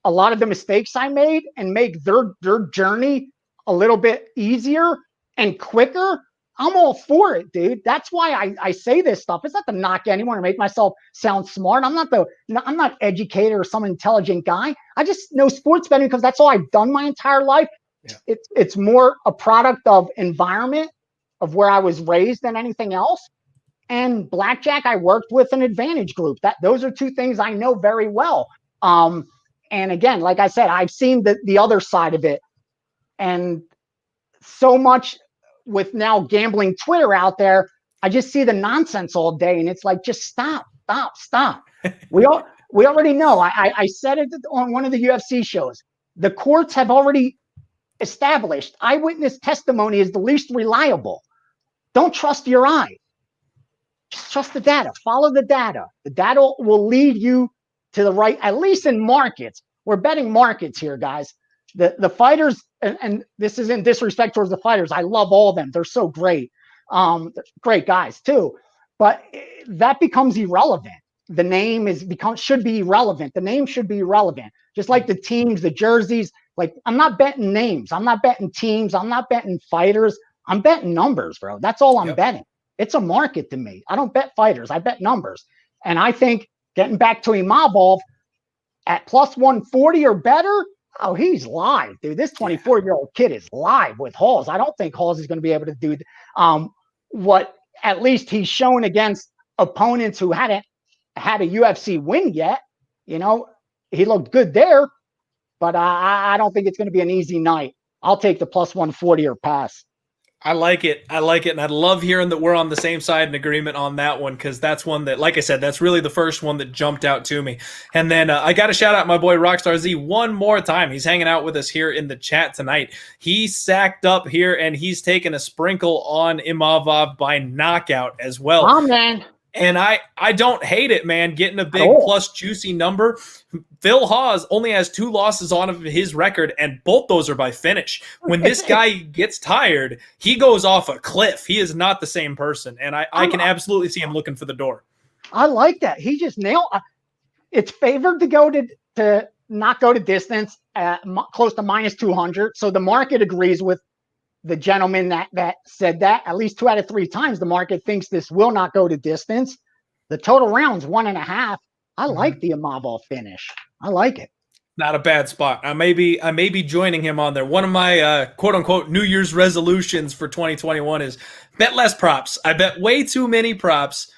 a lot of the mistakes I made and make their journey a little bit easier and quicker, I'm all for it, dude. That's why I say this stuff. It's not to knock anyone or make myself sound smart. I'm not educated or some intelligent guy. I just know sports betting because that's all I've done my entire life. Yeah. It's more a product of environment of where I was raised than anything else. And blackjack, I worked with an advantage group. Those are two things I know very well. And again, like I said, I've seen the other side of it, and so much with now gambling Twitter out there, I just see the nonsense all day, and it's like, just stop. We already know. I said it on one of the UFC shows. The courts have already established eyewitness testimony is the least reliable. Don't trust your eye. Just trust the data. Follow the data. The data will lead you to the right, at least in markets. We're betting markets here, guys. The fighters, and this isn't disrespect towards the fighters. I love all of them. They're so great. Great guys too. But that becomes irrelevant. The name should be irrelevant. The name should be irrelevant. Just like the teams, the jerseys. Like, I'm not betting names. I'm not betting teams. I'm not betting fighters. I'm betting numbers, bro. That's all I'm betting. It's a market to me. I don't bet fighters. I bet numbers. And I think getting back to Imavov at plus 140 or better, oh, he's live, dude. This 24-year-old kid is live with Hawes. I don't think Hawes is going to be able to do what at least he's shown against opponents who hadn't had a UFC win yet. You know, he looked good there, but I don't think it's going to be an easy night. I'll take the plus 140 or pass. I like it. And I love hearing that we're on the same side in agreement on that one, because that's one that, like I said, that's really the first one that jumped out to me. And then I got to shout out my boy Rockstar Z one more time. He's hanging out with us here in the chat tonight. He sacked up here, and he's taken a sprinkle on Imavov by knockout as well. Oh, man. And I don't hate it, man, getting a big plus juicy number. Phil Hawes only has 2 losses on his record, and both those are by finish. When this guy gets tired, he goes off a cliff. He is not the same person, and I can absolutely see him looking for the door. I like that. He just nailed it's favored to go to not go to distance at close to minus 200. So the market agrees with the gentleman that said that. At least 2 out of 3 times the market thinks this will not go to distance. The total rounds 1.5. I like the Imavov finish. I like it. Not a bad spot. I may be joining him on there. One of my quote unquote New Year's resolutions for 2021 is bet less props. I bet way too many props,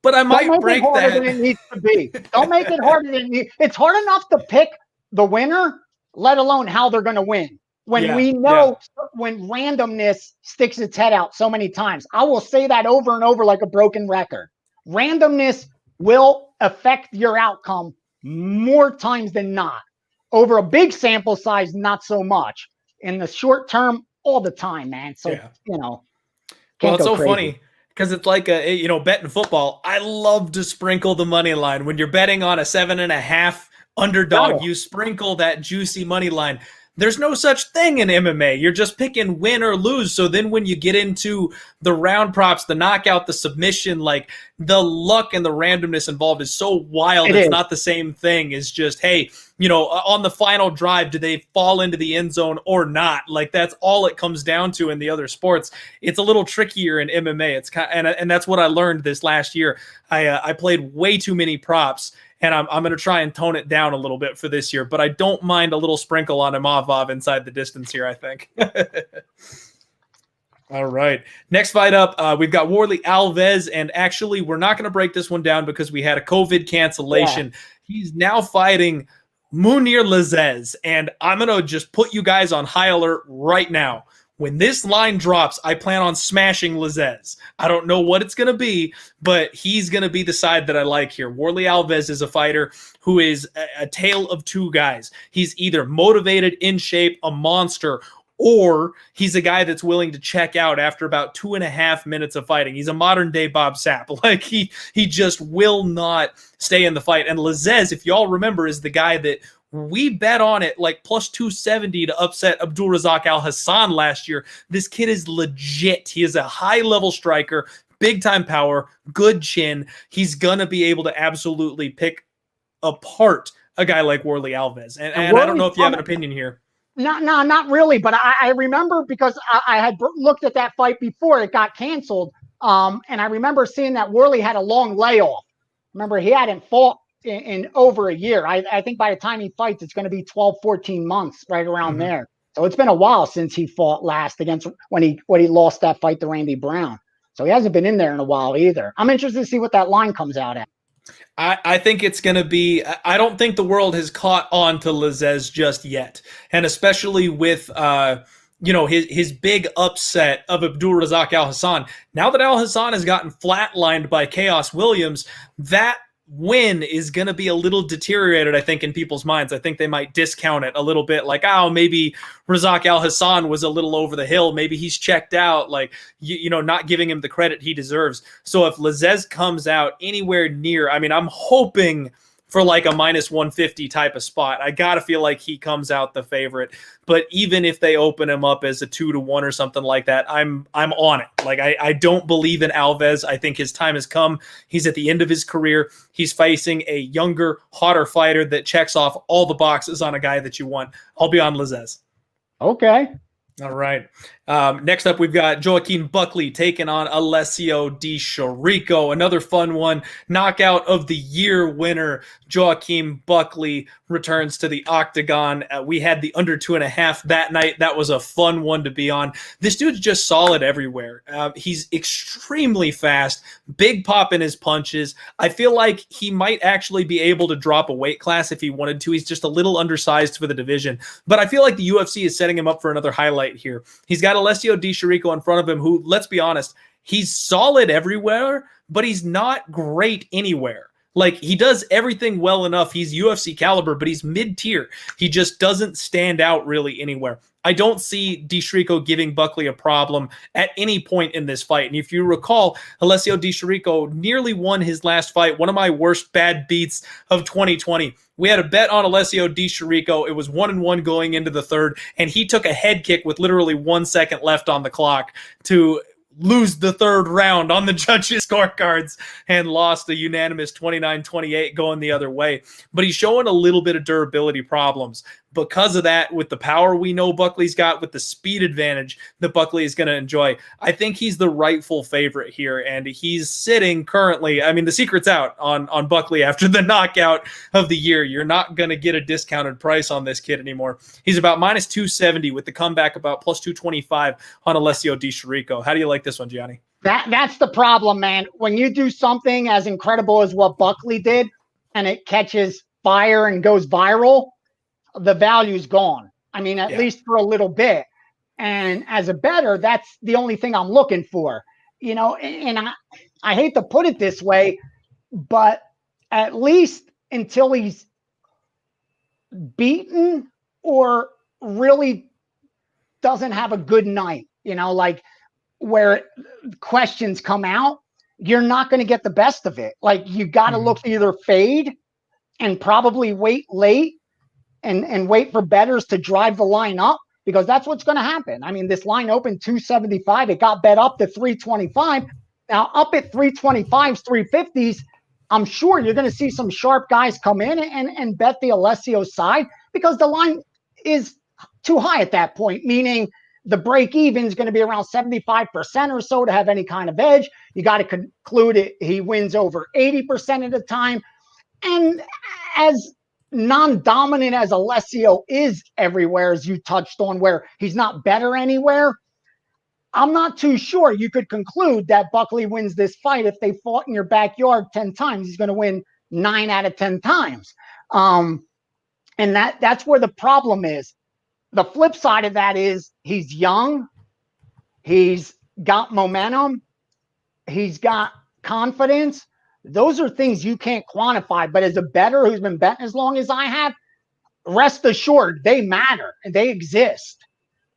but I might break that. Than it needs to be. Don't make it harder than it needs. It's hard enough to pick the winner, let alone how they're going to win. When we know when randomness sticks its head out so many times. I will say that over and over like a broken record. Randomness will affect your outcome more times than not. Over a big sample size, not so much. In the short term, all the time, man. So, you know. Well, it's so funny because it's like betting football. I love to sprinkle the money line. When you're betting on a 7.5 underdog, you sprinkle that juicy money line. There's no such thing in MMA. You're just picking win or lose. So then when you get into the round props, the knockout, the submission, like the luck and the randomness involved is so wild. It's not the same thing as just, hey, on the final drive, do they fall into the end zone or not? Like that's all it comes down to in the other sports. It's a little trickier in MMA. It's and that's what I learned this last year. I played way too many props. And I'm going to try and tone it down a little bit for this year, but I don't mind a little sprinkle on Imavov inside the distance here, I think. All right. Next fight up, we've got Warlley Alves, and actually we're not going to break this one down because we had a COVID cancellation. Yeah. He's now fighting Mounir Lazzez, and I'm going to just put you guys on high alert right now. When this line drops, I plan on smashing Lazzez. I don't know what it's going to be, but he's going to be the side that I like here. Warlley Alves is a fighter who is a tale of 2 guys. He's either motivated, in shape, a monster, or he's a guy that's willing to check out after about 2.5 minutes of fighting. He's a modern-day Bob Sapp. Like, he just will not stay in the fight. And Lazzez, if y'all remember, is the guy that we bet on it like plus 270 to upset Abdulrazak Al Hassan last year. This kid is legit. He is a high-level striker, big-time power, good chin. He's going to be able to absolutely pick apart a guy like Warlley Alves. And I don't know if you have an opinion here. Not really. But I remember because I had looked at that fight before it got canceled. And I remember seeing that Warlley had a long layoff. Remember, he hadn't fought in over a year. I think by the time he fights, it's going to be 12, 14 months, right around there. So it's been a while since he fought last against when he lost that fight to Randy Brown. So he hasn't been in there in a while either. I'm interested to see what that line comes out at. I think it's going to be, I don't think the world has caught on to Lazzez just yet. And especially with, his big upset of Abdulrazak Alhassan. Now that Alhassan has gotten flatlined by Chaos Williams, that win is going to be a little deteriorated, I think, in people's minds. I think they might discount it a little bit, like, oh, maybe Razak Alhassan was a little over the hill. Maybe he's checked out, like, not giving him the credit he deserves. So if Lazzez comes out anywhere near, I mean, I'm hoping for like a -150 type of spot. I got to feel like he comes out the favorite. But even if they open him up as a 2-1 or something like that, I'm on it. Like, I don't believe in Alves. I think his time has come. He's at the end of his career. He's facing a younger, hotter fighter that checks off all the boxes on a guy that you want. I'll be on Lazzez. Okay. All right. Next up, we've got Joaquin Buckley taking on Alessio Di Chirico. Another fun one. Knockout of the year winner, Joaquin Buckley, returns to the octagon. We had the under 2.5 that night. That was a fun one to be on. This dude's just solid everywhere. He's extremely fast, big pop in his punches. I feel like he might actually be able to drop a weight class if he wanted to. He's just a little undersized for the division. But I feel like the UFC is setting him up for another highlight here. He's got Alessio Di Chirico in front of him, who, let's be honest, he's solid everywhere, but he's not great anywhere. Like, he does everything well enough. He's UFC caliber, but he's mid-tier. He just doesn't stand out really anywhere. I don't see Di Chirico giving Buckley a problem at any point in this fight. And if you recall, Alessio Di Chirico nearly won his last fight, one of my worst bad beats of 2020. We had a bet on Alessio Di Chirico. It was 1-1 going into the third, and he took a head kick with literally 1 second left on the clock to lose the third round on the judges' scorecards and lost a unanimous 29-28 going the other way. But he's showing a little bit of durability problems. Because of that, with the power we know Buckley's got, with the speed advantage that Buckley is going to enjoy, I think he's the rightful favorite here. And he's sitting currently, I mean, the secret's out on Buckley after the knockout of the year. You're not going to get a discounted price on this kid anymore. He's about -270 with the comeback about +225 on Alessio Di Chirico. How do you like this one, Gianni? That's the problem, man. When you do something as incredible as what Buckley did and it catches fire and goes viral, the value's gone. I mean, at least for a little bit. And as a bettor, that's the only thing I'm looking for. And I hate to put it this way, but at least until he's beaten or really doesn't have a good night, like where questions come out, you're not going to get the best of it. Like, you got to look either fade and probably wait late and wait for bettors to drive the line up, because that's what's going to happen. I mean, this line opened 275. It got bet up to 325. Now, up at 325s, 350s, I'm sure you're going to see some sharp guys come in and bet the Alessio side, because the line is too high at that point, meaning the break even is going to be around 75% or so to have any kind of edge. You got to conclude it. He wins over 80% of the time. And as non-dominant as Alessio is everywhere, as you touched on, where he's not better anywhere, I'm not too sure you could conclude that Buckley wins this fight. If they fought in your backyard 10 times, he's going to win 9 out of 10 times. And that's where the problem is. The flip side of that is he's young. He's got momentum. He's got confidence. Those are things you can't quantify. But as a bettor who's been betting as long as I have, rest assured, they matter and they exist.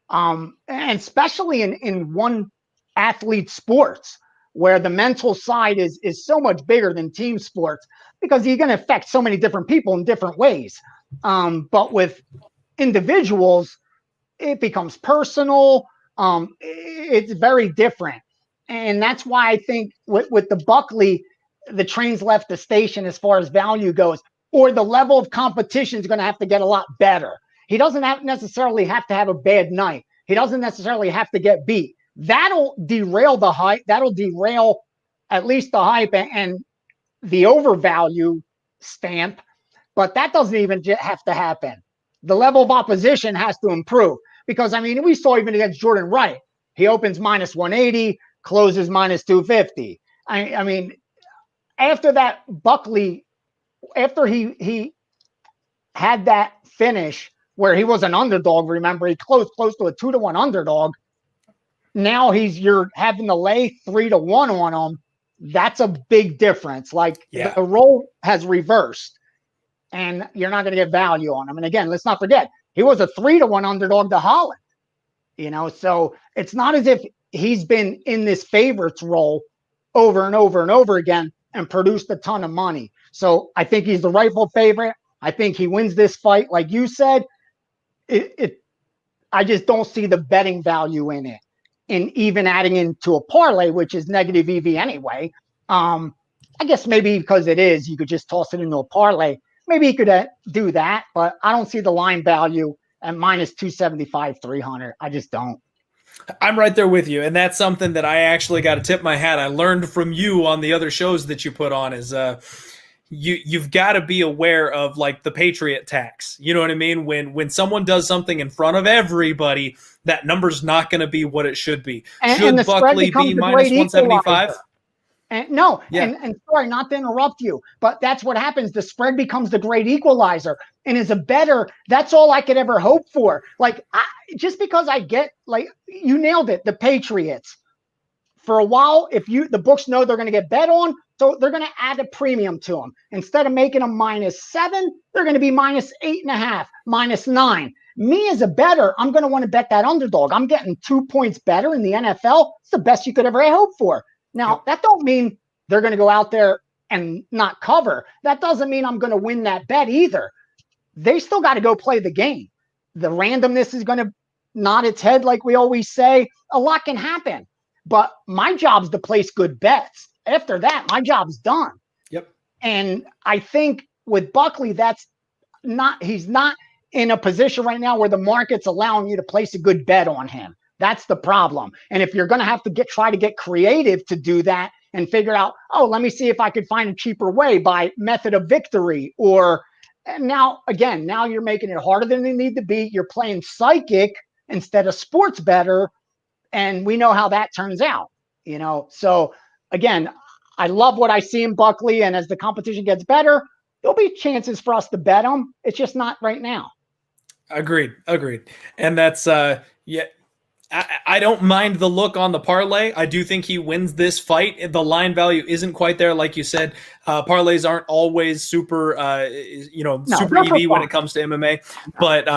And especially in one athlete sports, where the mental side is so much bigger than team sports, because you're going to affect so many different people in different ways. But with individuals, it becomes personal. It's very different. And that's why I think with the Buckley, the train's left the station as far as value goes, or the level of competition is going to have to get a lot better. He doesn't necessarily have to have a bad night. He doesn't necessarily have to get beat. That'll derail the hype. That'll derail at least the hype and the overvalue stamp. But that doesn't even have to happen. The level of opposition has to improve. Because, I mean, we saw even against Jordan Wright. He opens minus 180, closes minus 250. I mean, after that Buckley, after he had that finish where he was an underdog, remember, he closed close to a 2-1 underdog. Now you're having to lay 3-1 on him. That's a big difference. Like, the role has reversed, and you're not going to get value on him. And again, let's not forget, he was a 3-1 underdog to Holland. You know, so it's not as if he's been in this favorites role over and over and over again and produced a ton of money. So I think he's the rightful favorite. I think he wins this fight. Like you said, I just don't see the betting value in it. And even adding into a parlay, which is negative EV anyway. I guess maybe because it is, you could just toss it into a parlay. Maybe he could do that, but I don't see the line value at minus 275, 300. I just don't. I'm right there with you, and that's something that I actually got to tip my hat. I learned from you on the other shows that you put on is you've got to be aware of like the Patriot tax. You know what I mean? When someone does something in front of everybody, that number's not going to be what it should be. Should Buckley be minus 175? And sorry, not to interrupt you, but that's what happens. The spread becomes the great equalizer. And as a bettor, that's all I could ever hope for. Like, just because I get, like, you nailed it, the Patriots. For a while, the books know they're going to get bet on, so they're going to add a premium to them. Instead of making them -7, they're going to be -8.5, -9. Me as a bettor, I'm going to want to bet that underdog. I'm getting 2 points better in the NFL. It's the best you could ever hope for. Now, that don't mean they're going to go out there and not cover. That doesn't mean I'm going to win that bet either. They still got to go play the game. The randomness is going to nod its head like we always say. A lot can happen. But my job's to place good bets. After that, my job's done. Yep. And I think with Buckley, he's not in a position right now where the market's allowing you to place a good bet on him. That's the problem. And if you're going to have to try to get creative to do that and figure out, let me see if I could find a cheaper way by method of victory, now you're making it harder than they need to be. You're playing psychic instead of sports better. And we know how that turns out, you know? So again, I love what I see in Buckley. And as the competition gets better, there'll be chances for us to bet him. It's just not right now. Agreed. And that's, I don't mind the look on the parlay. I do think he wins this fight. The line value isn't quite there, like you said. Parlays aren't always super, super EV when it comes to MMA. But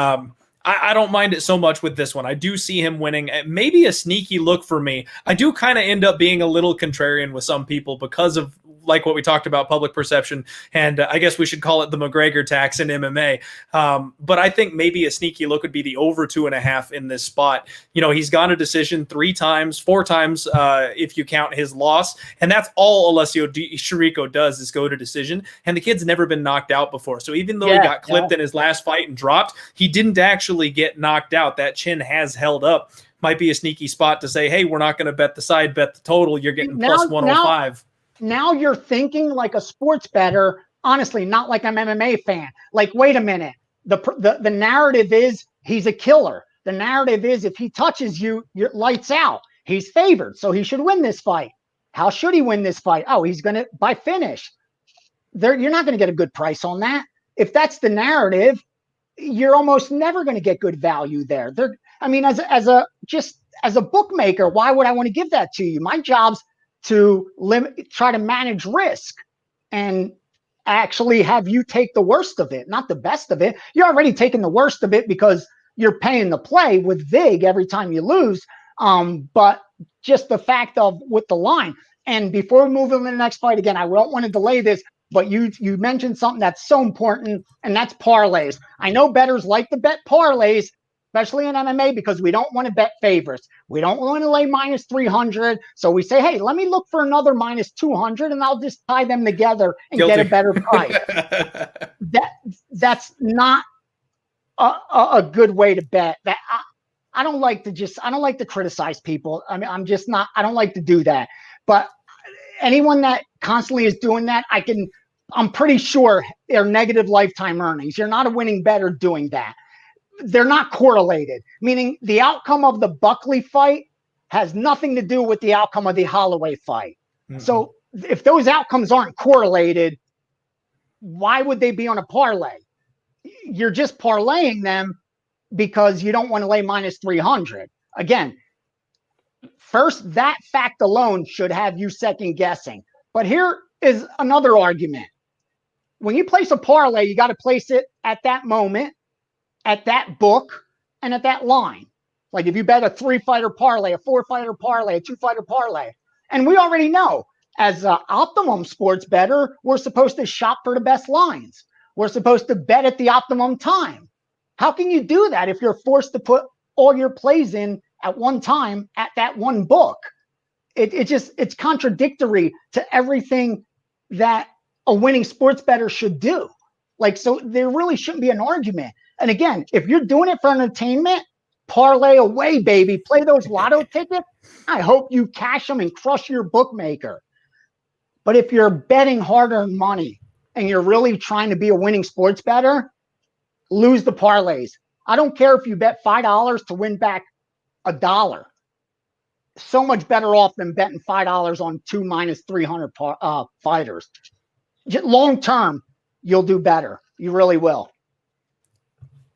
I don't mind it so much with this one. I do see him winning. Maybe a sneaky look for me. I do kind of end up being a little contrarian with some people because of, like what we talked about, public perception, and I guess we should call it the McGregor tax in MMA. But I think maybe a sneaky look would be the over 2.5 in this spot. You know, he's gone a decision 4 times, if you count his loss, and that's all Alessio Chirico does is go to decision. And the kid's never been knocked out before, so even though he got clipped in his last fight and dropped, he didn't actually get knocked out. That chin has held up. Might be a sneaky spot to say, hey, we're not going to bet the side, bet the total. You're getting plus 105. Now you're thinking like a sports bettor, honestly, not like an MMA fan. Like, wait a minute. The narrative is he's a killer. The narrative is if he touches you, you're lights out. He's favored, so he should win this fight. How should he win this fight? He's going to by finish. You're not going to get a good price on that. If that's the narrative, you're almost never going to get good value there. As a bookmaker, why would I want to give that to you? My job's to try to manage risk and actually have you take the worst of it, not the best of it. You're already taking the worst of it because you're paying the play with VIG every time you lose. But just the fact of with the line. And before we move on to the next fight, again, I don't want to delay this, but you mentioned something that's so important, and that's parlays. I know bettors like to bet parlays, especially in MMA, because we don't want to bet favorites. We don't want to lay minus 300. So we say, hey, let me look for another minus 200, and I'll just tie them together and get a better price. That's not a good way to bet. That I don't like to criticize people. I mean, I don't like to do that. But anyone that constantly is doing that, I'm pretty sure they're negative lifetime earnings. You're not a winning bettor doing that. They're not correlated, meaning the outcome of the Buckley fight has nothing to do with the outcome of the Holloway fight. Mm-hmm. So if those outcomes aren't correlated, why would they be on a parlay? You're just parlaying them because you don't want to lay minus 300. Again, first, that fact alone should have you second guessing. But here is another argument. When you place a parlay, you got to place it at that moment, at that book, and at that line. Like if you bet a 3-fighter parlay, a 4-fighter parlay, a 2-fighter parlay. And we already know, as an optimum sports bettor, we're supposed to shop for the best lines. We're supposed to bet at the optimum time. How can you do that if you're forced to put all your plays in at one time at that one book? It's contradictory to everything that a winning sports bettor should do. Like, so there really shouldn't be an argument. And again, if you're doing it for entertainment, parlay away, baby. Play those lotto tickets. I hope you cash them and crush your bookmaker. But if you're betting hard-earned money and you're really trying to be a winning sports bettor, lose the parlays. I don't care if you bet $5 to win back $1. So much better off than betting $5 on 2 minus 300 fighters. Long term, you'll do better. You really will.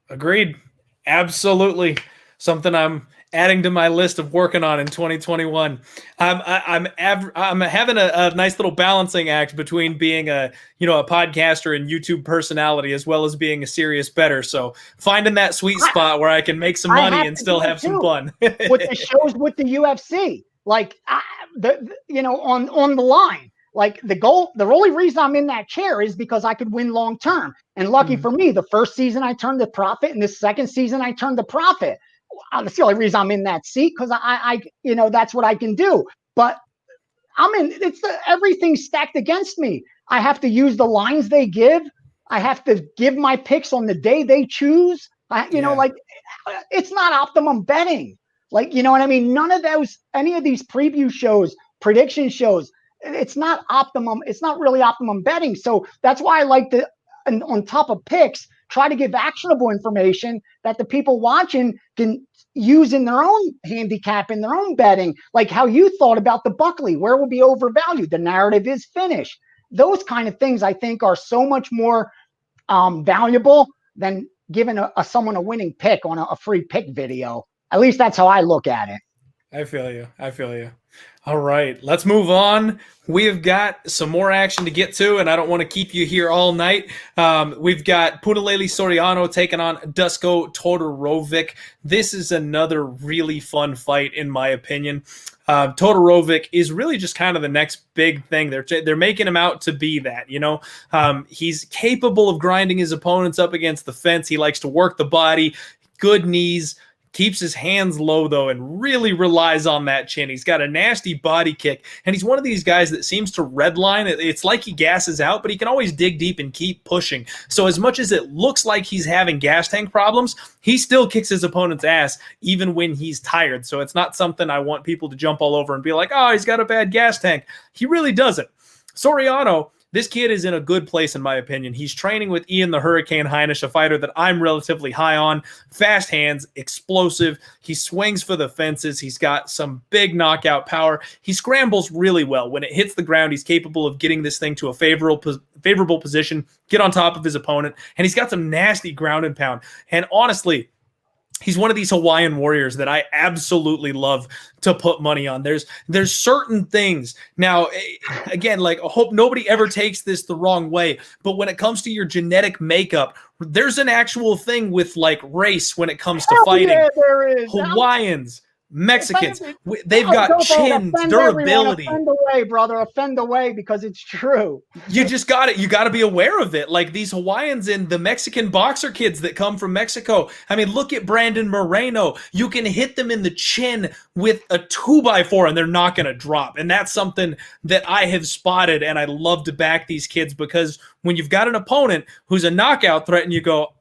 Agreed. Absolutely. Something I'm adding to my list of working on in 2021. I'm having a nice little balancing act between being a podcaster and YouTube personality as well as being a serious bettor. So finding that sweet spot where I can make some money and still have some fun. With the shows with the UFC, like on the line. Like the only reason I'm in that chair is because I could win long term. And lucky for me, the first season I turned the profit, and the second season I turned the profit. That's the only reason I'm in that seat, because I that's what I can do. But everything's stacked against me. I have to use the lines they give. I have to give my picks on the day they choose. It's not optimum betting. Like, you know what I mean? None of any of these preview shows, prediction shows, it's not optimum. It's not really optimum betting. So that's why I like to, on top of picks, try to give actionable information that the people watching can use in their own handicap, in their own betting, like how you thought about the Buckley, where will be overvalued. The narrative is finished. Those kind of things I think are so much more valuable than giving someone a winning pick on a free pick video. At least that's how I look at it. I feel you. All right, let's move on. We have got some more action to get to, and I don't want to keep you here all night. We've got Punahele Soriano taking on Dusko Todorovic. This is another really fun fight, in my opinion. Todorovic is really just kind of the next big thing. They're making him out to be that, he's capable of grinding his opponents up against the fence. He likes to work the body, good knees, keeps his hands low, though, and really relies on that chin. He's got a nasty body kick, and he's one of these guys that seems to redline. It's like he gasses out, but he can always dig deep and keep pushing. So as much as it looks like he's having gas tank problems, he still kicks his opponent's ass even when he's tired. So it's not something I want people to jump all over and be like, oh, he's got a bad gas tank. He really doesn't. Soriano, this kid is in a good place, in my opinion. He's training with Ian the Hurricane Heinisch, a fighter that I'm relatively high on. Fast hands, explosive. He swings for the fences. He's got some big knockout power. He scrambles really well. When it hits the ground, he's capable of getting this thing to a favorable position, get on top of his opponent, and he's got some nasty ground and pound. And honestly, he's one of these Hawaiian warriors that I absolutely love to put money on. There's certain things. Now, again, like, I hope nobody ever takes this the wrong way, but when it comes to your genetic makeup, there's an actual thing with, like, race when it comes to fighting. Yeah, there is. Hawaiians, Mexicans, they've got chins, durability. Offend away, brother. Offend away, because it's true. You got to be aware of it. Like these Hawaiians and the Mexican boxer kids that come from Mexico. I mean, look at Brandon Moreno. You can hit them in the chin with a 2x4 and they're not going to drop. And that's something that I have spotted, and I love to back these kids because when you've got an opponent who's a knockout threat and you go,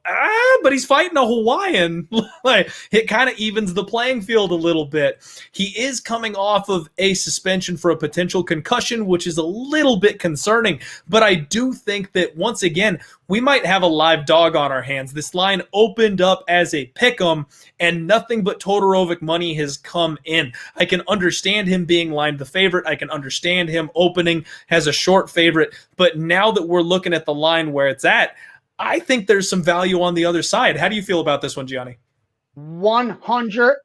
but he's fighting a Hawaiian, like, it kind of evens the playing field a little bit. He is coming off of a suspension for a potential concussion, which is a little bit concerning, but I do think that once again, we might have a live dog on our hands. This line opened up as a pick'em, and nothing but Todorovic money has come in. I can understand him being lined the favorite. I can understand him opening as a short favorite. But now that we're looking at the line where it's at, I think there's some value on the other side. How do you feel about this one, Gianni? 100%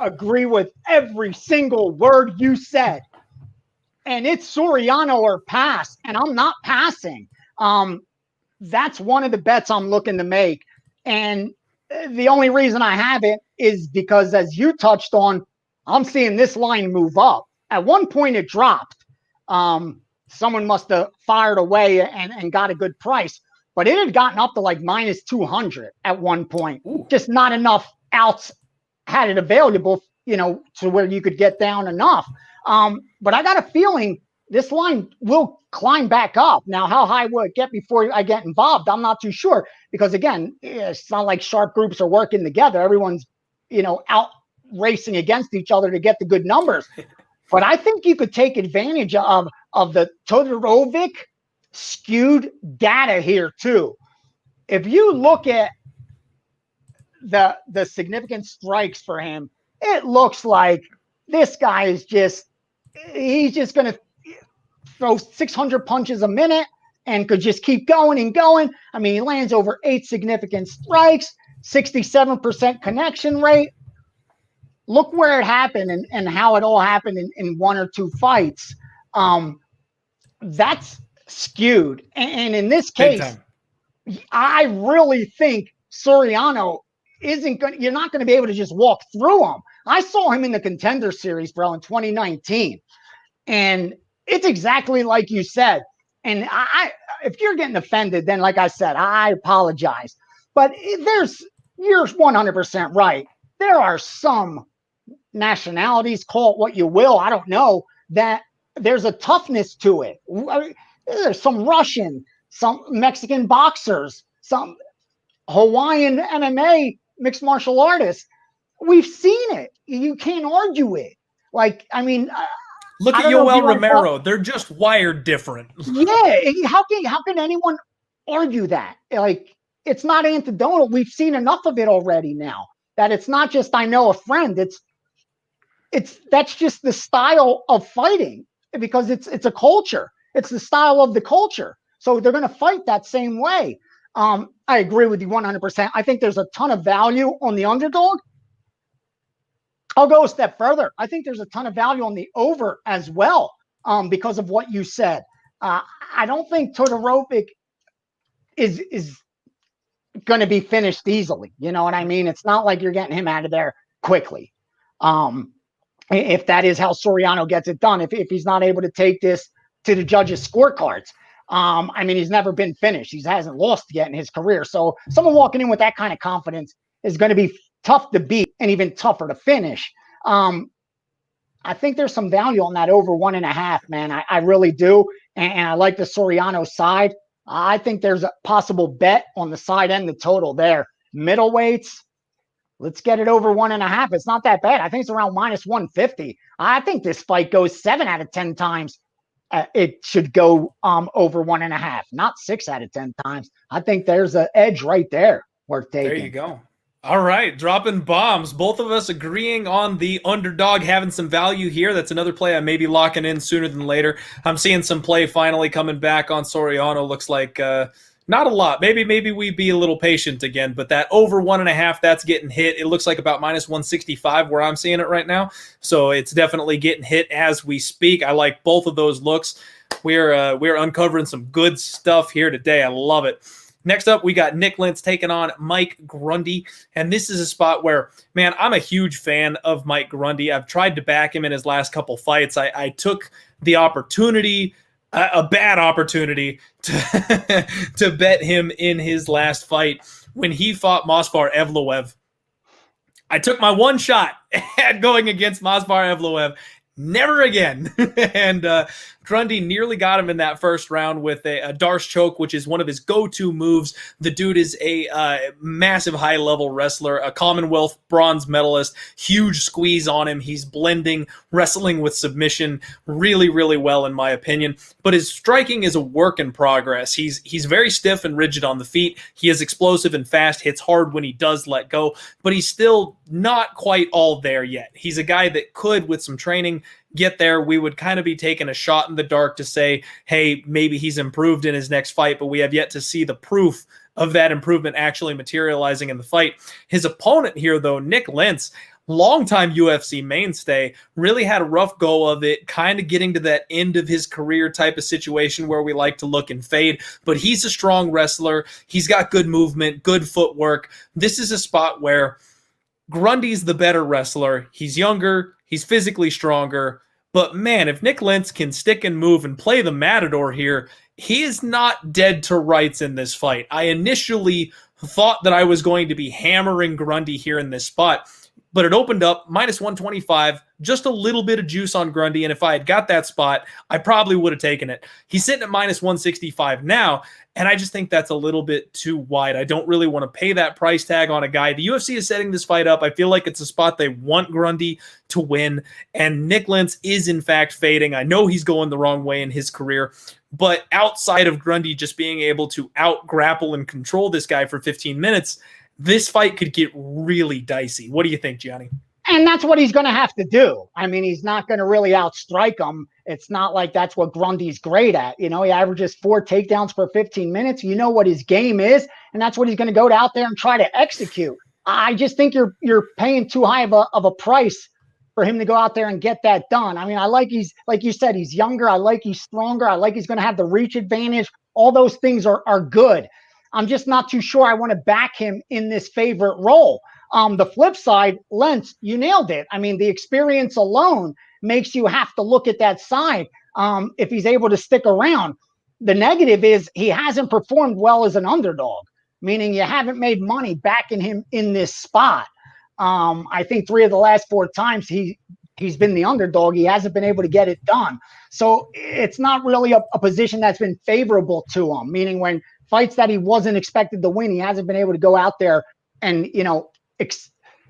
agree with every single word you said. And it's Soriano or pass, and I'm not passing. That's one of the bets I'm looking to make. And the only reason I have it is because, as you touched on, I'm seeing this line move up. At one point, it dropped. Someone must have fired away and got a good price. But it had gotten up to like minus 200 at one point. Ooh. Just not enough outs had it available, to where you could get down enough. But I got a feeling this line will climb back up. Now, how high will it get before I get involved? I'm not too sure, because again, it's not like sharp groups are working together. Everyone's, out racing against each other to get the good numbers. But I think you could take advantage of the Todorovic skewed data here too. If you look at the significant strikes for him, it looks like this guy is he's just going to throw 600 punches a minute and could just keep going and going. I mean, he lands over 8 significant strikes, 67% connection rate. Look where it happened and how it all happened in 1 or 2 fights. That's skewed. And in this case, I really think Soriano you're not going to be able to just walk through him. I saw him in the Contender Series, bro, in 2019. And it's exactly like you said. And if you're getting offended, then like I said, I apologize. But you're 100% right. There are some nationalities, call it what you will, I don't know, that there's a toughness to it. There's some Russian, some Mexican boxers, some Hawaiian MMA mixed martial artists. We've seen it. You can't argue it. Like, I mean, look at Yoel Romero. They're just wired different. Yeah. How can anyone argue that? Like, it's not anecdotal. We've seen enough of it already now that it's not just, I know a friend. That's just the style of fighting, because it's a culture. It's the style of the culture. So they're going to fight that same way. I agree with you 100%. I think there's a ton of value on the underdog. I'll go a step further. I think there's a ton of value on the over as well, because of what you said. I don't think Todorovic is going to be finished easily. You know what I mean? It's not like you're getting him out of there quickly. If that is how Soriano gets it done, if he's not able to take this to the judges' scorecards. I mean, he's never been finished. He hasn't lost yet in his career. So someone walking in with that kind of confidence is going to be tough to beat and even tougher to finish. I think there's some value on that over 1.5, man. I really do. And I like the Soriano side. I think there's a possible bet on the side and the total there. Middleweights, let's get it over 1.5. It's not that bad. I think it's around minus 150. I think this fight goes 7 out of 10 times. It should go over 1.5, not 6 out of 10 times. I think there's an edge right there worth taking. There you go. All right, dropping bombs. Both of us agreeing on the underdog having some value here. That's another play I may be locking in sooner than later. I'm seeing some play finally coming back on Soriano. Looks like not a lot. Maybe we be a little patient again, but that over 1.5, that's getting hit. It looks like about minus 165 where I'm seeing it right now. So it's definitely getting hit as we speak. I like both of those looks. We're uncovering some good stuff here today. I love it. Next up, we got Nick Lentz taking on Mike Grundy. And this is a spot where, man, I'm a huge fan of Mike Grundy. I've tried to back him in his last couple fights. I took the opportunity, a bad opportunity, to bet him in his last fight when he fought Movsar Evloev. I took my one shot at going against Movsar Evloev. Never again. And Grundy nearly got him in that first round with a Darce choke, which is one of his go-to moves. The dude is a massive high-level wrestler, a Commonwealth bronze medalist, huge squeeze on him. He's blending wrestling with submission really, really well, in my opinion. But his striking is a work in progress. He's very stiff and rigid on the feet. He is explosive and fast, hits hard when he does let go, but he's still not quite all there yet. He's a guy that could, with some training, get there. We would kind of be taking a shot in the dark to say, hey, maybe he's improved in his next fight, but we have yet to see the proof of that improvement actually materializing in the fight. His opponent here, though, Nick Lentz, longtime UFC mainstay, really had a rough go of it, kind of getting to that end of his career type of situation where we like to look and fade, but he's a strong wrestler. He's got good movement, good footwork. This is a spot where Grundy's the better wrestler. He's younger, he's physically stronger, but man, if Nick Lentz can stick and move and play the matador here, he is not dead to rights in this fight. I initially thought that I was going to be hammering Grundy here in this spot, but it opened up minus 125, just a little bit of juice on Grundy, and if I had got that spot, I probably would have taken it. He's sitting at minus 165 now, and I just think that's a little bit too wide. I don't really want to pay that price tag on a guy. The UFC is setting this fight up. I feel like it's a spot they want Grundy to win, and Nick Lentz is in fact fading. I know he's going the wrong way in his career, but outside of Grundy just being able to out-grapple and control this guy for 15 minutes, this fight could get really dicey. What do you think, Gianni? And that's what he's going to have to do. I mean, he's not going to really outstrike him. It's not like that's what Grundy's great at. You know, he averages 4 takedowns per 15 minutes. You know what his game is, and that's what he's going to go out there and try to execute. I just think you're paying too high of a price for him to go out there and get that done. I mean, I like like you said, he's younger. I like he's stronger. I like he's going to have the reach advantage. All those things are good. I'm just not too sure I want to back him in this favorite role. The flip side, Lentz, you nailed it. I mean, the experience alone makes you have to look at that side if he's able to stick around. The negative is he hasn't performed well as an underdog, meaning you haven't made money backing him in this spot. I think 3 of the last 4 times he's been the underdog, he hasn't been able to get it done. So it's not really a position that's been favorable to him, meaning when fights that he wasn't expected to win, he hasn't been able to go out there and, you know,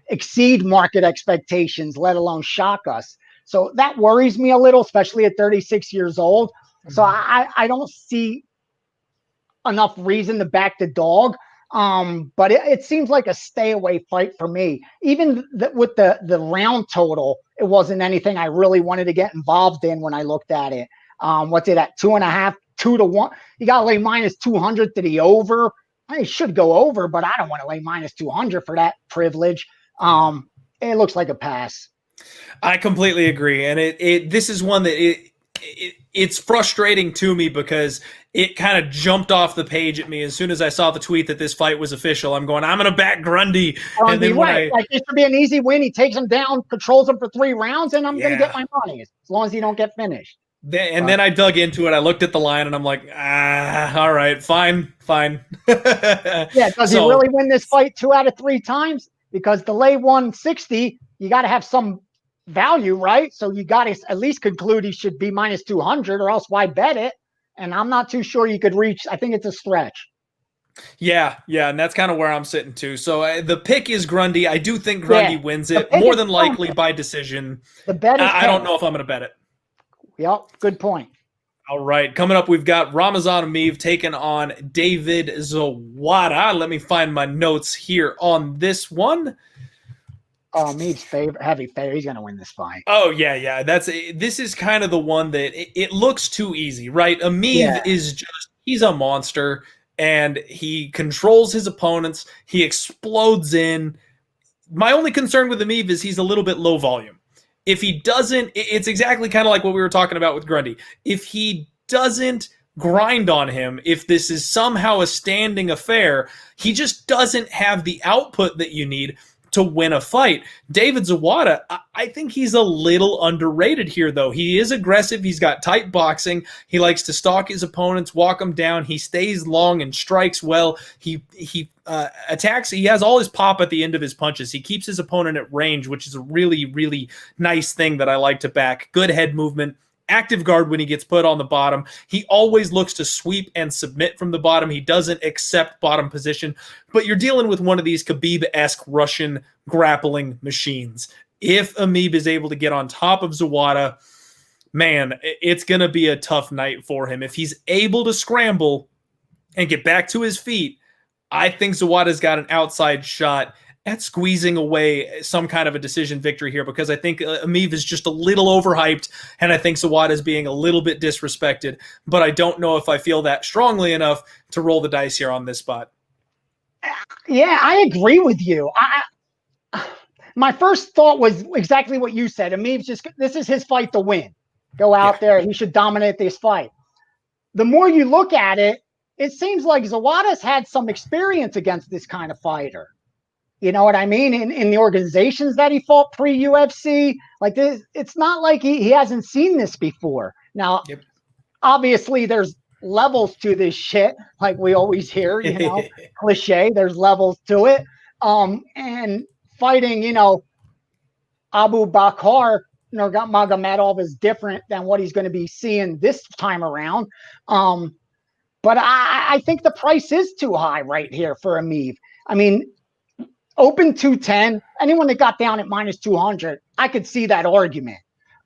exceed market expectations, let alone shock us. So that worries me a little, especially at 36 years old. Mm-hmm. So I don't see enough reason to back the dog. But it seems like a stay away fight for me. Even with the round total, it wasn't anything I really wanted to get involved in when I looked at it. What's it at? 2.5, 2 to 1. You got to lay minus 200 to the over. I should go over, but I don't want to lay minus 200 for that privilege. It looks like a pass. I completely agree. And this is one that it's frustrating to me because it kind of jumped off the page at me as soon as I saw the tweet that this fight was official. I'm going, I'm going to back Grundy. And then like it should be an easy win. He takes him down, controls him for 3 rounds, and I'm going to get my money as long as he don't get finished. Then I dug into it. I looked at the line, and I'm like, all right, fine. Yeah, does he really win this fight 2 out of 3 times? Because the lay 160, you got to have some value, right? So you got to at least conclude he should be minus 200, or else why bet it? And I'm not too sure you could reach. I think it's a stretch. Yeah, and that's kind of where I'm sitting too. So the pick is Grundy. I do think Grundy wins it, more than likely by decision. The bet is I don't know if I'm going to bet it. Yep, good point. All right, coming up, we've got Ramazan Imavov taking on David Zawada. Let me find my notes here on this one. Oh, Imavov's heavy favorite. He's going to win this fight. Oh, yeah. This is kind of the one that it looks too easy, right? Imavov is he's a monster, and he controls his opponents. He explodes in. My only concern with Imavov is he's a little bit low volume. If he doesn't, it's exactly kind of like what we were talking about with Grundy. If he doesn't grind on him, if this is somehow a standing affair, he just doesn't have the output that you need to win a fight. David Zawada, I think he's a little underrated here, though. He is aggressive. He's got tight boxing. He likes to stalk his opponents, walk them down. He stays long and strikes well. He attacks. He has all his pop at the end of his punches. He keeps his opponent at range, which is a really, really nice thing that I like to back. Good head movement, active guard when he gets put on the bottom. He always looks to sweep and submit from the bottom. He doesn't accept bottom position. But you're dealing with one of these Khabib-esque Russian grappling machines. If Imavov is able to get on top of Zawada, man, it's going to be a tough night for him. If he's able to scramble and get back to his feet, I think Zawada's got an outside shot at squeezing away some kind of a decision victory here, because I think Imavov is just a little overhyped, and I think Zawada is being a little bit disrespected, but I don't know if I feel that strongly enough to roll the dice here on this spot. Yeah, I agree with you. My first thought was exactly what you said. Imavov's this is his fight to win. Go out there. He should dominate this fight. The more you look at it, it seems like Zawada's had some experience against this kind of fighter. You know what I mean? In the organizations that he fought pre-UFC, like this, it's not like he hasn't seen this before. Now, obviously, there's levels to this shit, like we always hear, you know, cliche. There's levels to it. And fighting, you know, Abu Bakr Nurmagomedov is different than what he's going to be seeing this time around. But I think the price is too high right here for Imavov. I mean, open 210, anyone that got down at minus 200, I could see that argument.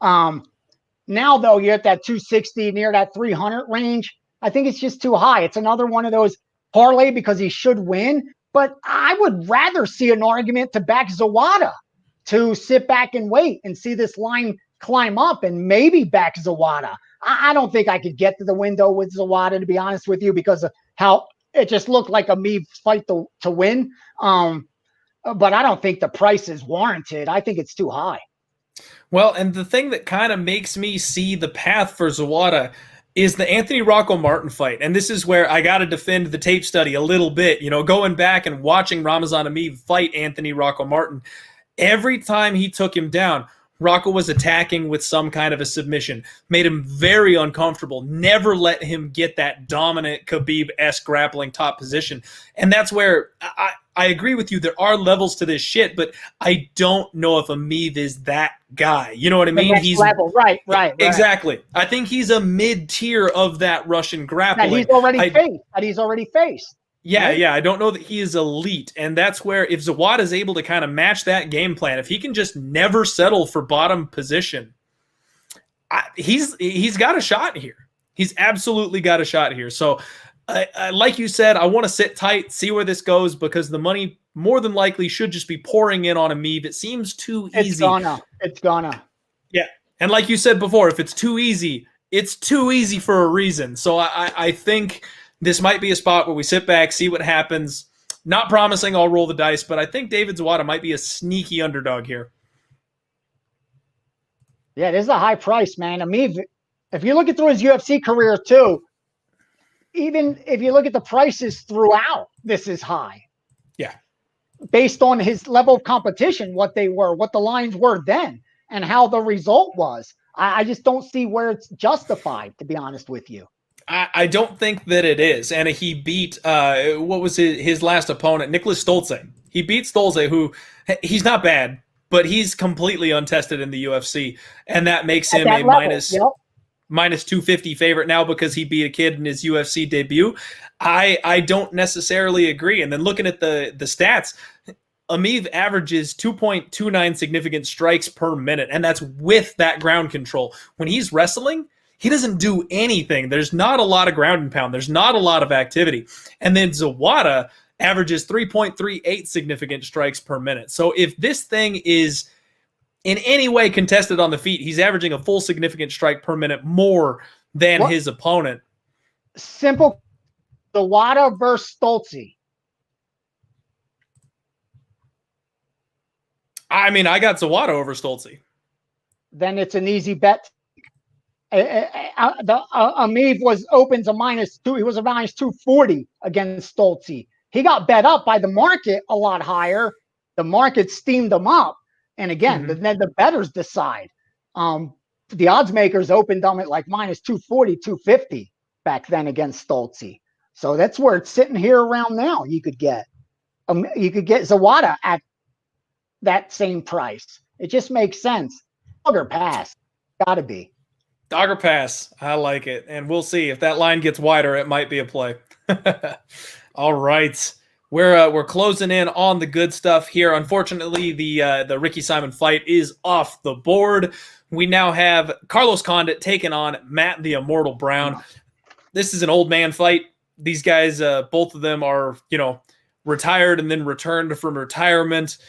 Now, though, you're at that 260, near that 300 range. I think it's just too high. It's another one of those parlay because he should win. But I would rather see an argument to back Zawada, to sit back and wait and see this line climb up and maybe back Zawada. I don't think I could get to the window with Zawada, to be honest with you, because of how it just looked like Imavov's fight to win. But I don't think the price is warranted. I think it's too high. Well, and the thing that kind of makes me see the path for Zawada is the Anthony Rocco Martin fight. And this is where I got to defend the tape study a little bit. You know, going back and watching Ramazan Imavov fight Anthony Rocco Martin, every time he took him down, Rocco was attacking with some kind of a submission, made him very uncomfortable, never let him get that dominant Khabib-esque grappling top position. And that's where I agree with you. There are levels to this shit, but I don't know if Imavov is that guy. You know what I mean? He's level. Right. Exactly. I think he's a mid-tier of that Russian grappling. That he's already faced. Yeah. I don't know that he is elite. And that's where, if Zawada is able to kind of match that game plan, if he can just never settle for bottom position, he's got a shot here. He's absolutely got a shot here. So, like you said, I want to sit tight, see where this goes, because the money more than likely should just be pouring in on Imavov. It seems too easy. It's gonna. Yeah. And like you said before, if it's too easy, it's too easy for a reason. So I think this might be a spot where we sit back, see what happens. Not promising I'll roll the dice, but I think David Zawada might be a sneaky underdog here. Yeah, this is a high price, man. Imavov, if you look at through his UFC career too, even if you look at the prices throughout, this is high. Yeah. Based on his level of competition, what they were, what the lines were then, and how the result was. I just don't see where it's justified, to be honest with you. I don't think that it is. And he beat, what was his last opponent? Nicholas Stolze. He beat Stolze, who, he's not bad, but he's completely untested in the UFC. And that makes him a minus 250 favorite now because he beat a kid in his UFC debut. I don't necessarily agree. And then looking at the stats, Imavov averages 2.29 significant strikes per minute, and that's with that ground control. When he's wrestling, he doesn't do anything. There's not a lot of ground and pound. There's not a lot of activity. And then Zawada averages 3.38 significant strikes per minute. So if this thing is in any way contested on the feet, he's averaging a full significant strike per minute more than his opponent. Simple. Zawada versus Stolze. I mean, I got Zawada over Stolze. Then it's an easy bet. Imavov opens a -2. He was a -240 against Stolze. He got bet up by the market a lot higher. The market steamed him up. And again, then the bettors decide. The odds makers opened them at like -240, 250 back then against Stolze. So that's where it's sitting here around now. You could get Zawada at that same price. It just makes sense. Other pass. Gotta be. Dogger pass. I like it. And we'll see. If that line gets wider, it might be a play. All right. We're closing in on the good stuff here. Unfortunately, the Ricky Simon fight is off the board. We now have Carlos Condit taking on Matt the Immortal Brown. This is an old man fight. These guys, both of them are, retired and then returned from retirement.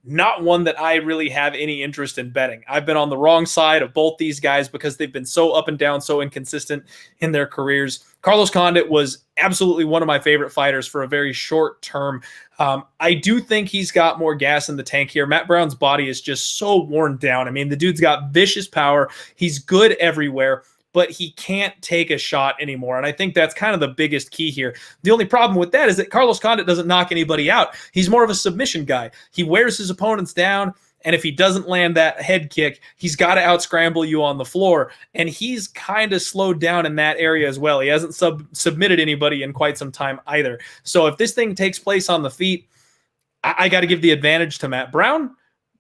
Not one that I really have any interest in betting. I've been on the wrong side of both these guys because they've been so up and down, so inconsistent in their careers. Carlos Condit was absolutely one of my favorite fighters for a very short term. I do think he's got more gas in the tank here. Matt Brown's body is just so worn down. I mean, the dude's got vicious power. He's good everywhere, but he can't take a shot anymore. And I think that's kind of the biggest key here. The only problem with that is that Carlos Condit doesn't knock anybody out. He's more of a submission guy. He wears his opponents down, and if he doesn't land that head kick, he's got to out-scramble you on the floor. And he's kind of slowed down in that area as well. He hasn't submitted anybody in quite some time either. So if this thing takes place on the feet, I got to give the advantage to Matt Brown,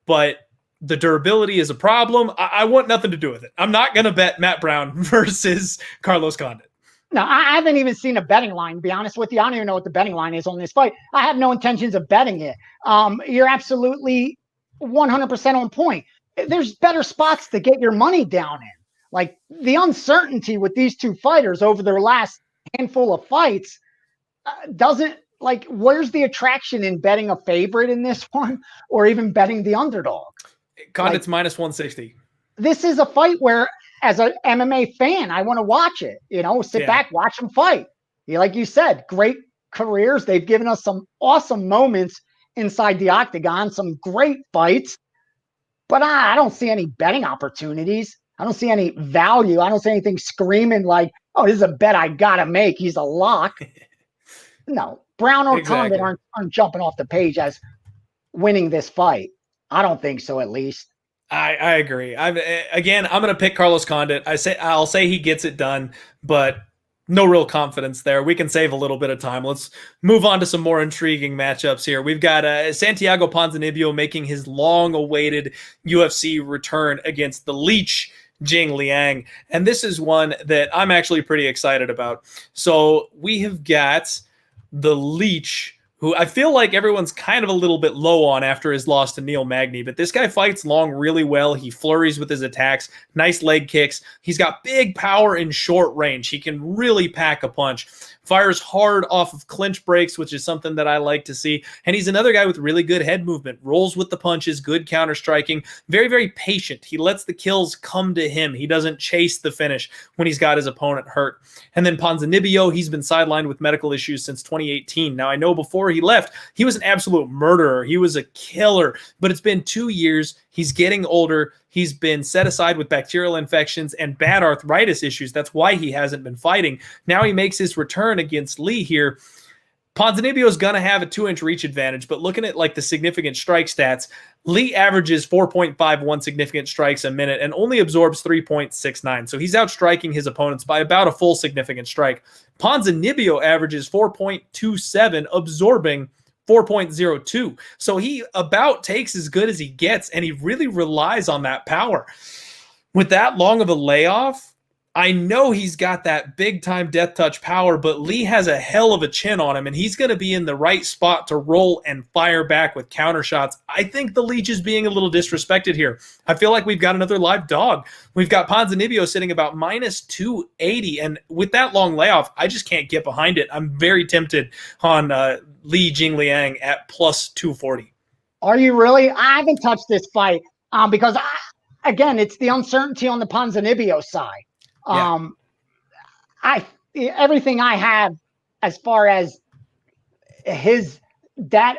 but the durability is a problem. I want nothing to do with it. I'm not going to bet Matt Brown versus Carlos Condit. No, I haven't even seen a betting line, to be honest with you. I don't even know what the betting line is on this fight. I have no intentions of betting it. You're absolutely 100% on point. There's better spots to get your money down in. Like, the uncertainty with these two fighters over their last handful of fights where's the attraction in betting a favorite in this one or even betting the underdog? Condit's minus 160. This is a fight where, as an MMA fan, I want to watch it. Sit back, watch them fight. Like you said, great careers. They've given us some awesome moments inside the octagon, some great fights. But I don't see any betting opportunities. I don't see any value. I don't see anything screaming like, oh, this is a bet I got to make. He's a lock. No, Brown or Condit aren't jumping off the page as winning this fight. I don't think so, at least. I agree. I'm going to pick Carlos Condit. I'll say he gets it done, but no real confidence there. We can save a little bit of time. Let's move on to some more intriguing matchups here. We've got Santiago Ponzinibbio making his long-awaited UFC return against the Leech, Jing Liang. And this is one that I'm actually pretty excited about. So we have got the Leech, who I feel like everyone's kind of a little bit low on after his loss to Neil Magny. But this guy fights long really well. He flurries with his attacks, nice leg kicks. He's got big power in short range. He can really pack a punch. Fires hard off of clinch breaks, which is something that I like to see. And he's another guy with really good head movement, rolls with the punches, good counter striking, very, very patient. He lets the kills come to him. He doesn't chase the finish when he's got his opponent hurt. And then Ponzinibbio, he's been sidelined with medical issues since 2018. Now, I know before he left, he was an absolute murderer. He was a killer, but it's been 2 years. He's getting older. He's been set aside with bacterial infections and bad arthritis issues. That's why he hasn't been fighting. Now he makes his return against Lee here. Ponzinibbio is going to have a 2-inch reach advantage, but looking at like the significant strike stats, Lee averages 4.51 significant strikes a minute and only absorbs 3.69. So he's outstriking his opponents by about a full significant strike. Ponzinibbio averages 4.27, absorbing 4.02. So he about takes as good as he gets, and he really relies on that power. With that long of a layoff, I know he's got that big-time death touch power, but Lee has a hell of a chin on him, and he's going to be in the right spot to roll and fire back with counter shots. I think the Leech is being a little disrespected here. I feel like we've got another live dog. We've got Ponzinibbio sitting about minus 280, and with that long layoff, I just can't get behind it. I'm very tempted on Li Jingliang at plus 240. Are you really? I haven't touched this fight because, again, it's the uncertainty on the Ponzinibbio side. Everything I have as far as that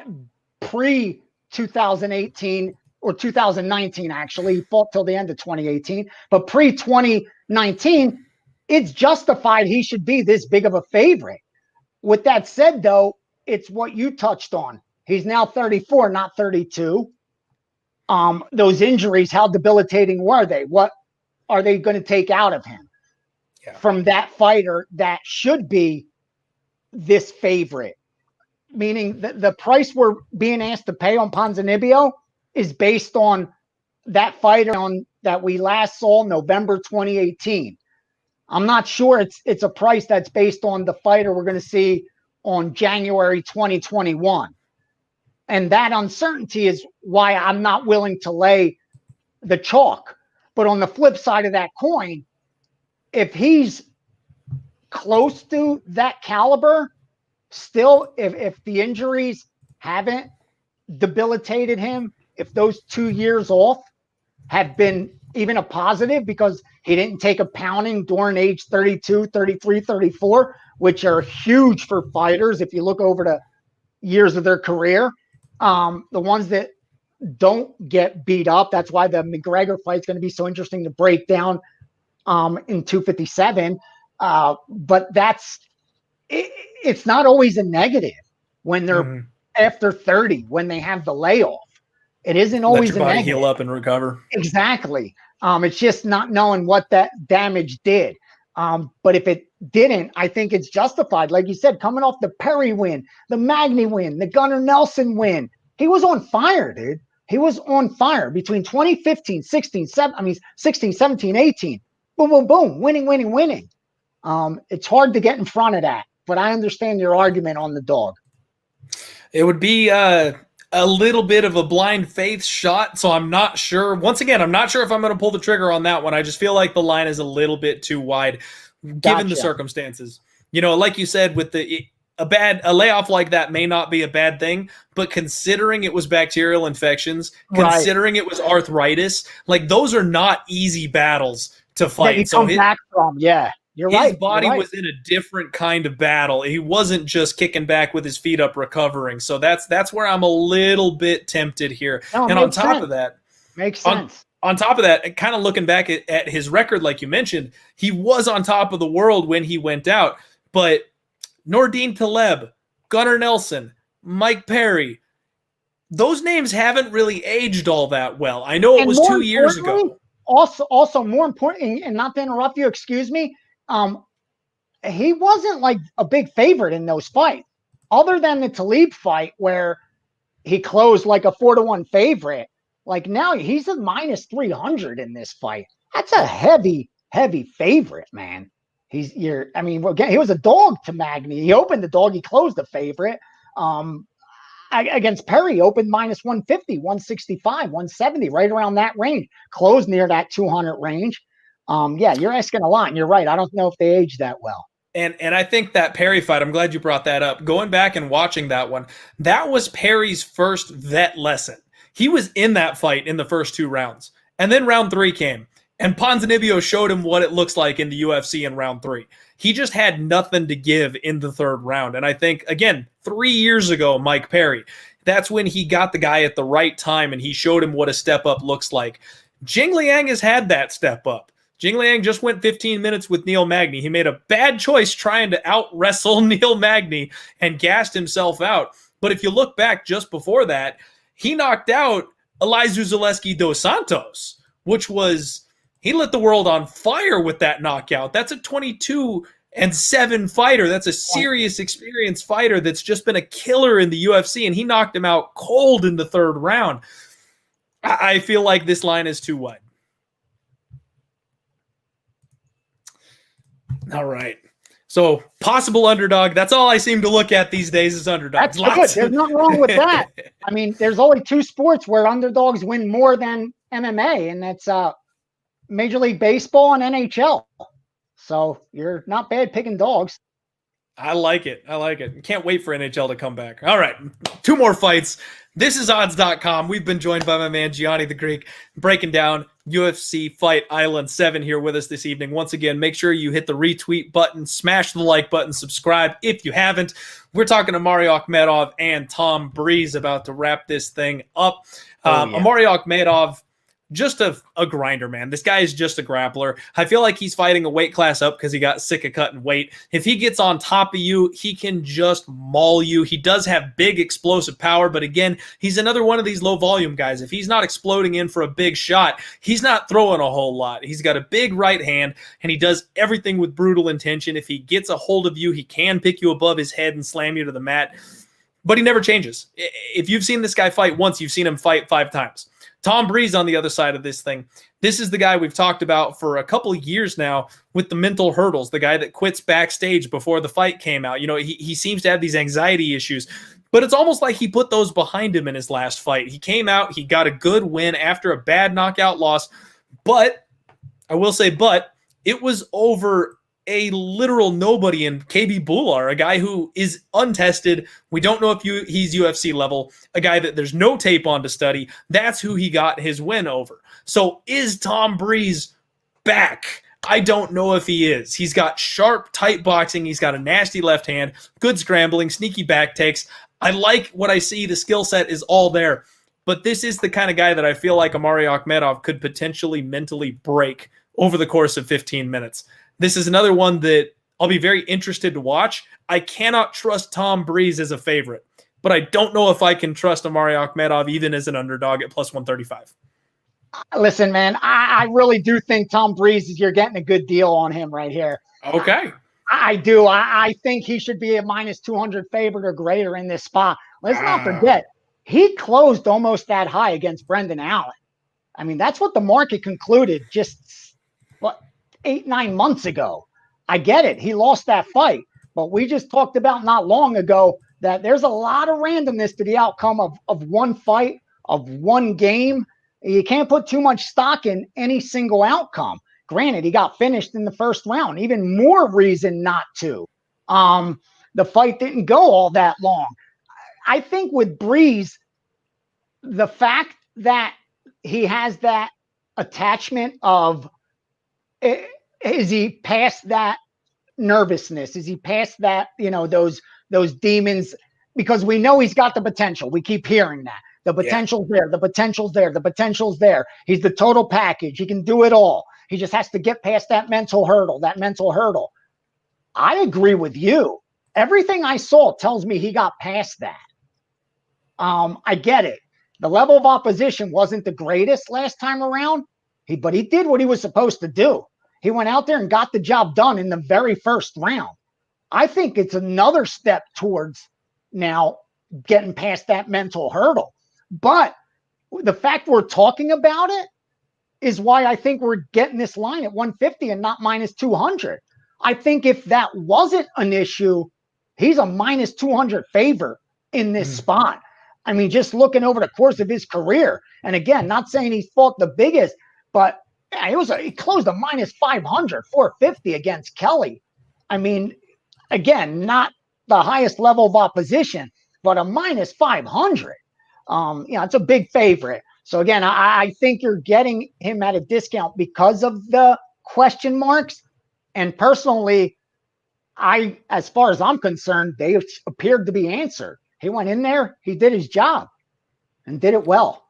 pre 2018 or 2019, actually, he fought till the end of 2018, but pre 2019, it's justified he should be this big of a favorite. With that said, though, it's what you touched on. He's now 34, not 32. Those injuries, how debilitating were they? What are they going to take out of him? From that fighter that should be this favorite, meaning the price we're being asked to pay on Ponzinibbio is based on that fighter on that we last saw November 2018. I'm not sure it's a price that's based on the fighter we're going to see on January 2021. And that uncertainty is why I'm not willing to lay the chalk. But on the flip side of that coin, if he's close to that caliber, still, if the injuries haven't debilitated him, if those 2 years off have been even a positive because he didn't take a pounding during age 32, 33, 34, which are huge for fighters if you look over the years of their career. The ones that don't get beat up, that's why the McGregor fight's going to be so interesting to break down in 257. But it's not always a negative when they're after 30, when they have the layoff. It isn't always let your body a negative. Heal up and recover. Exactly. It's just not knowing what that damage did. But if it didn't, I think it's justified. Like you said, coming off the Perry win, the Magny win, the Gunnar Nelson win. He was on fire, dude. He was on fire between 2015, 16, 17, 18. Boom, boom, boom. Winning. It's hard to get in front of that, but I understand your argument on the dog. It would be a little bit of a blind faith shot, so I'm not sure. Once again, I'm not sure if I'm going to pull the trigger on that one. I just feel like the line is a little bit too wide, given the circumstances. You know, like you said, with a layoff like that may not be a bad thing, but considering it was bacterial infections, considering it was arthritis, like those are not easy battles to fight. That you come back from, You're right. His body was in a different kind of battle. He wasn't just kicking back with his feet up recovering. So that's where I'm a little bit tempted here. No, and on top of that, makes sense. On top of that, kind of looking back at his record, like you mentioned, he was on top of the world when he went out. But Nordine Taleb, Gunnar Nelson, Mike Perry, those names haven't really aged all that well. I know it was 2 years ago. Also more important, and not to interrupt you, excuse me, he wasn't like a big favorite in those fights, other than the Talib fight where he closed like a 4-1 favorite. Like now he's a minus 300 in this fight. That's a heavy favorite, man. He was a dog to Magny. He opened the dog, he closed the favorite. Against Perry, opened minus 150, 165, 170, right around that range. Closed near that 200 range. You're asking a lot, and you're right. I don't know if they aged that well. And I think that Perry fight, I'm glad you brought that up. Going back and watching that one, that was Perry's first vet lesson. He was in that fight in the first 2 rounds. And then round 3 came. And Ponzinibbio showed him what it looks like in the UFC in round 3. He just had nothing to give in the 3rd round. And I think, again, 3 years ago, Mike Perry, that's when he got the guy at the right time and he showed him what a step up looks like. Jing Liang has had that step up. Jing Liang just went 15 minutes with Neil Magny. He made a bad choice trying to out-wrestle Neil Magny and gassed himself out. But if you look back just before that, he knocked out Elizeu Zaleski dos Santos, which was... he lit the world on fire with that knockout. That's a 22-7 fighter. That's a serious, experienced fighter that's just been a killer in the UFC, and he knocked him out cold in the 3rd round. I feel like this line is too wide. All right. So, possible underdog. That's all I seem to look at these days is underdogs. That's good. There's nothing wrong with that. I mean, there's only 2 sports where underdogs win more than MMA, and that's Major League Baseball and NHL. So you're not bad picking dogs. I like it. Can't wait for NHL to come back. All right. 2 more fights. This is odds.com. We've been joined by my man Gianni The Greek, breaking down UFC Fight Island 7 here with us this evening. Once again, make sure you hit the retweet button, smash the like button, subscribe if you haven't. We're talking to Mario Akhmedov and Tom Breeze about to wrap this thing up. Mario Akhmedov, just a grinder, man. This guy is just a grappler. I feel like he's fighting a weight class up because he got sick of cutting weight. If he gets on top of you, he can just maul you. He does have big explosive power, but again, he's another one of these low volume guys. If he's not exploding in for a big shot, he's not throwing a whole lot. He's got a big right hand, and he does everything with brutal intention. If he gets a hold of you, he can pick you above his head and slam you to the mat, but he never changes. If you've seen this guy fight once, you've seen him fight 5 times. Tom Breeze on the other side of this thing. This is the guy we've talked about for a couple of years now with the mental hurdles, the guy that quits backstage before the fight came out. He seems to have these anxiety issues, but it's almost like he put those behind him in his last fight. He came out, he got a good win after a bad knockout loss, but I will say, it was over a literal nobody in KB Bular, a guy who is untested. We don't know if he's UFC level, a guy that there's no tape on to study. That's who he got his win over. So is Tom Breeze back? I don't know if he is. He's got sharp, tight boxing. He's got a nasty left hand, good scrambling, sneaky back takes. I like what I see. The skill set is all there. But this is the kind of guy that I feel like Omari Akhmedov could potentially mentally break over the course of 15 minutes. This is another one that I'll be very interested to watch. I cannot trust Tom Breeze as a favorite, but I don't know if I can trust Omari Akhmedov even as an underdog at plus 135. Listen, man, I really do think Tom Breeze, you're getting a good deal on him right here. Okay. I do. I think he should be a minus 200 favorite or greater in this spot. Let's not forget, he closed almost that high against Brendan Allen. I mean, that's what the market concluded just 8-9 months ago. I get it. He lost that fight, but we just talked about not long ago that there's a lot of randomness to the outcome of one fight, of one game. You can't put too much stock in any single outcome. Granted, he got finished in the first round. Even more reason not to. The fight didn't go all that long. I think with Breeze, the fact that he has that attachment of, is he past that nervousness? Is he past that, those demons? Because we know he's got the potential. We keep hearing that. The potential's there. The potential's there. The potential's there. He's the total package. He can do it all. He just has to get past that mental hurdle. I agree with you. Everything I saw tells me he got past that. I get it. The level of opposition wasn't the greatest last time around, but he did what he was supposed to do. He went out there and got the job done in the very first round. I think it's another step towards now getting past that mental hurdle. But the fact we're talking about it is why I think we're getting this line at 150 and not minus 200. I think if that wasn't an issue, he's a minus 200 favorite in this spot. I mean, just looking over the course of his career, and again, not saying he's fought the biggest, but he closed a minus 500, 450 against Kelly. I mean, again, not the highest level of opposition, but a minus 500. It's a big favorite. So again, I think you're getting him at a discount because of the question marks. And personally, as far as I'm concerned, they appeared to be answered. He went in there, he did his job and did it well.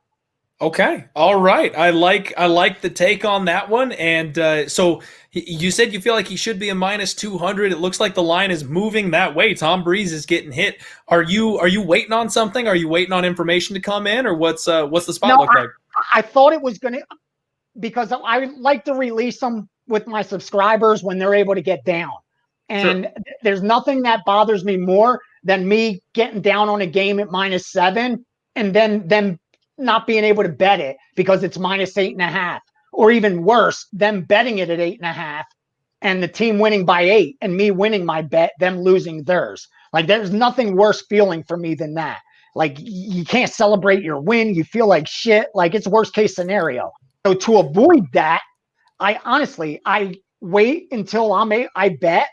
Okay. All right. I like the take on that one. And so you said you feel like he should be a minus 200. It looks like the line is moving that way. Tom Breeze is getting hit. Are you waiting on something? Are you waiting on information to come in, or what's the spot look like? I thought it was going to, because I like to release them with my subscribers when they're able to get down. And there's nothing that bothers me more than me getting down on a game at -7 and then them not being able to bet it because it's -8.5, or even worse, them betting it at 8.5 and the team winning by 8 and me winning my bet, them losing theirs. Like, there's nothing worse feeling for me than that. Like, you can't celebrate your win. You feel like shit. Like, it's worst case scenario. So to avoid that, I wait until I bet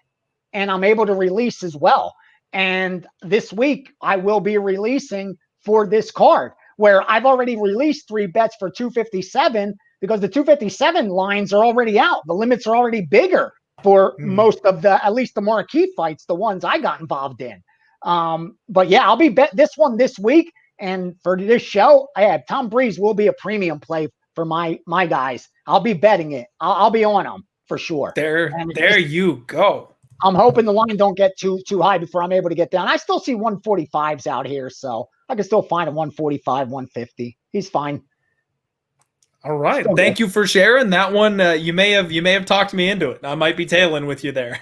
and I'm able to release as well. And this week I will be releasing for this card, where I've already released 3 bets for 257 because the 257 lines are already out. The limits are already bigger for most of at least the marquee fights, the ones I got involved in. But yeah, I'll be bet this one this week. And for this show, Tom Breeze will be a premium play for my guys. I'll be betting it. I'll be on them for sure. There you go. I'm hoping the line don't get too high before I'm able to get down. I still see 145s out here, so I can still find a 145, 150. He's fine. All right. Thank you for sharing that one. You may have talked me into it. I might be tailing with you there.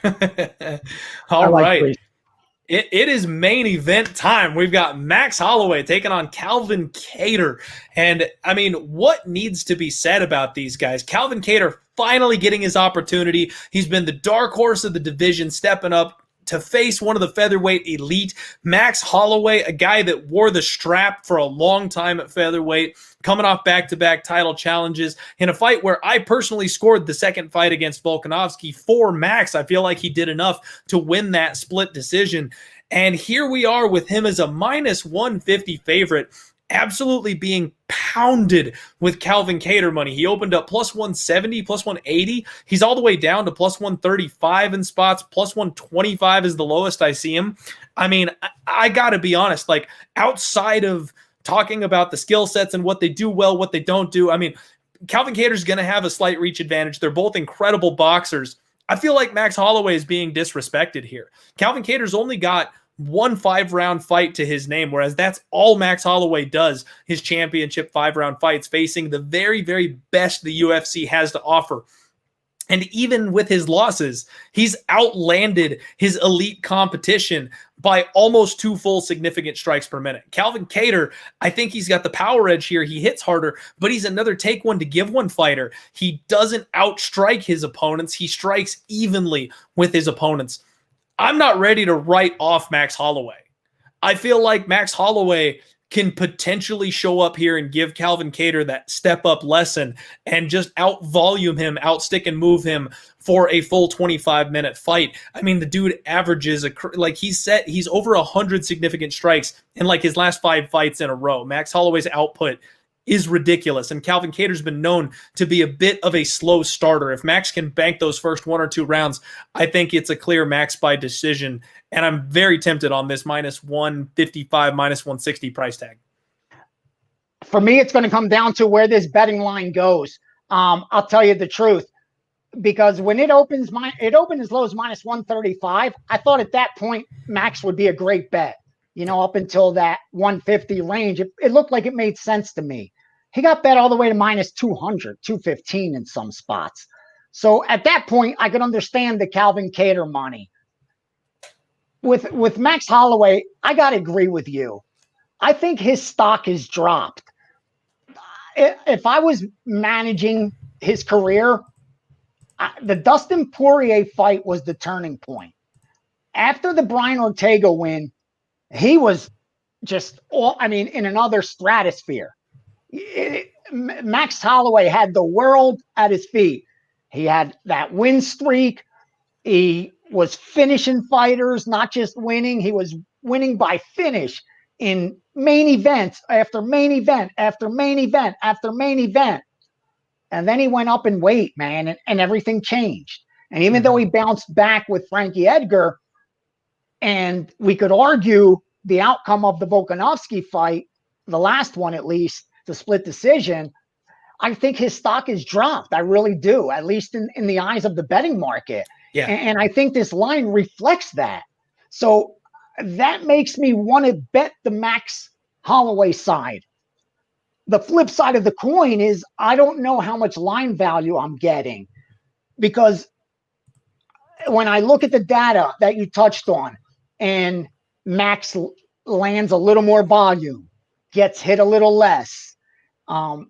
All right. It is main event time. We've got Max Holloway taking on Calvin Kattar. And I mean, what needs to be said about these guys? Calvin Kattar finally getting his opportunity. He's been the dark horse of the division, stepping up to face one of the featherweight elite. Max Holloway, a guy that wore the strap for a long time at featherweight, coming off back-to-back title challenges in a fight where I personally scored the second fight against Volkanovski for Max. I feel like he did enough to win that split decision. And here we are with him as a minus 150 favorite, absolutely being pounded with Calvin Kattar money. He opened up plus 170, plus 180. He's all the way down to plus 135 in spots. Plus 125 is the lowest I see him. I mean, I got to be honest, like outside of talking about the skill sets and what they do well, what they don't do, I mean, Calvin Kattar's going to have a slight reach advantage. They're both incredible boxers. I feel like Max Holloway is being disrespected here. Calvin Kattar's only got one 5-round fight to his name, whereas that's all Max Holloway does, his championship 5-round fights, facing the very, very best the UFC has to offer. And even with his losses, he's outlanded his elite competition by almost 2 full significant strikes per minute. Calvin Kattar, I think he's got the power edge here. He hits harder, but he's another take one to give one fighter. He doesn't outstrike his opponents. He strikes evenly with his opponents. I'm not ready to write off Max Holloway. I feel like Max Holloway can potentially show up here and give Calvin Kattar that step-up lesson and just out-volume him, out-stick and move him for a full 25-minute fight. I mean, the dude averages, he's over 100 significant strikes in like his last 5 fights in a row. Max Holloway's output is ridiculous, and Calvin Kattar's been known to be a bit of a slow starter. If Max can bank those first 1 or 2 rounds, I think it's a clear Max by decision, and I'm very tempted on this minus 155, minus 160 price tag. For me, it's going to come down to where this betting line goes. I'll tell you the truth, because when it opened as low as minus 135. I thought at that point Max would be a great bet. You know, up until that 150 range, it looked like it made sense to me. He got bet all the way to minus 200, 215 in some spots. So at that point, I could understand the Calvin Kattar money. With Max Holloway, I got to agree with you. I think his stock has dropped. If I was managing his career, the Dustin Poirier fight was the turning point. After the Brian Ortega win, he was just, in another stratosphere. Max Holloway had the world at his feet. He had that win streak. He was finishing fighters, not just winning. He was winning by finish in main events after main event after main event after main event. And then he went up in weight, man, and everything changed. And even though he bounced back with Frankie Edgar, and we could argue the outcome of the Volkanovski fight, the last one at least, the split decision, I think his stock has dropped. I really do, at least in the eyes of the betting market. Yeah. And I think this line reflects that. So that makes me want to bet the Max Holloway side. The flip side of the coin is I don't know how much line value I'm getting, because when I look at the data that you touched on, and Max lands a little more volume, gets hit a little less.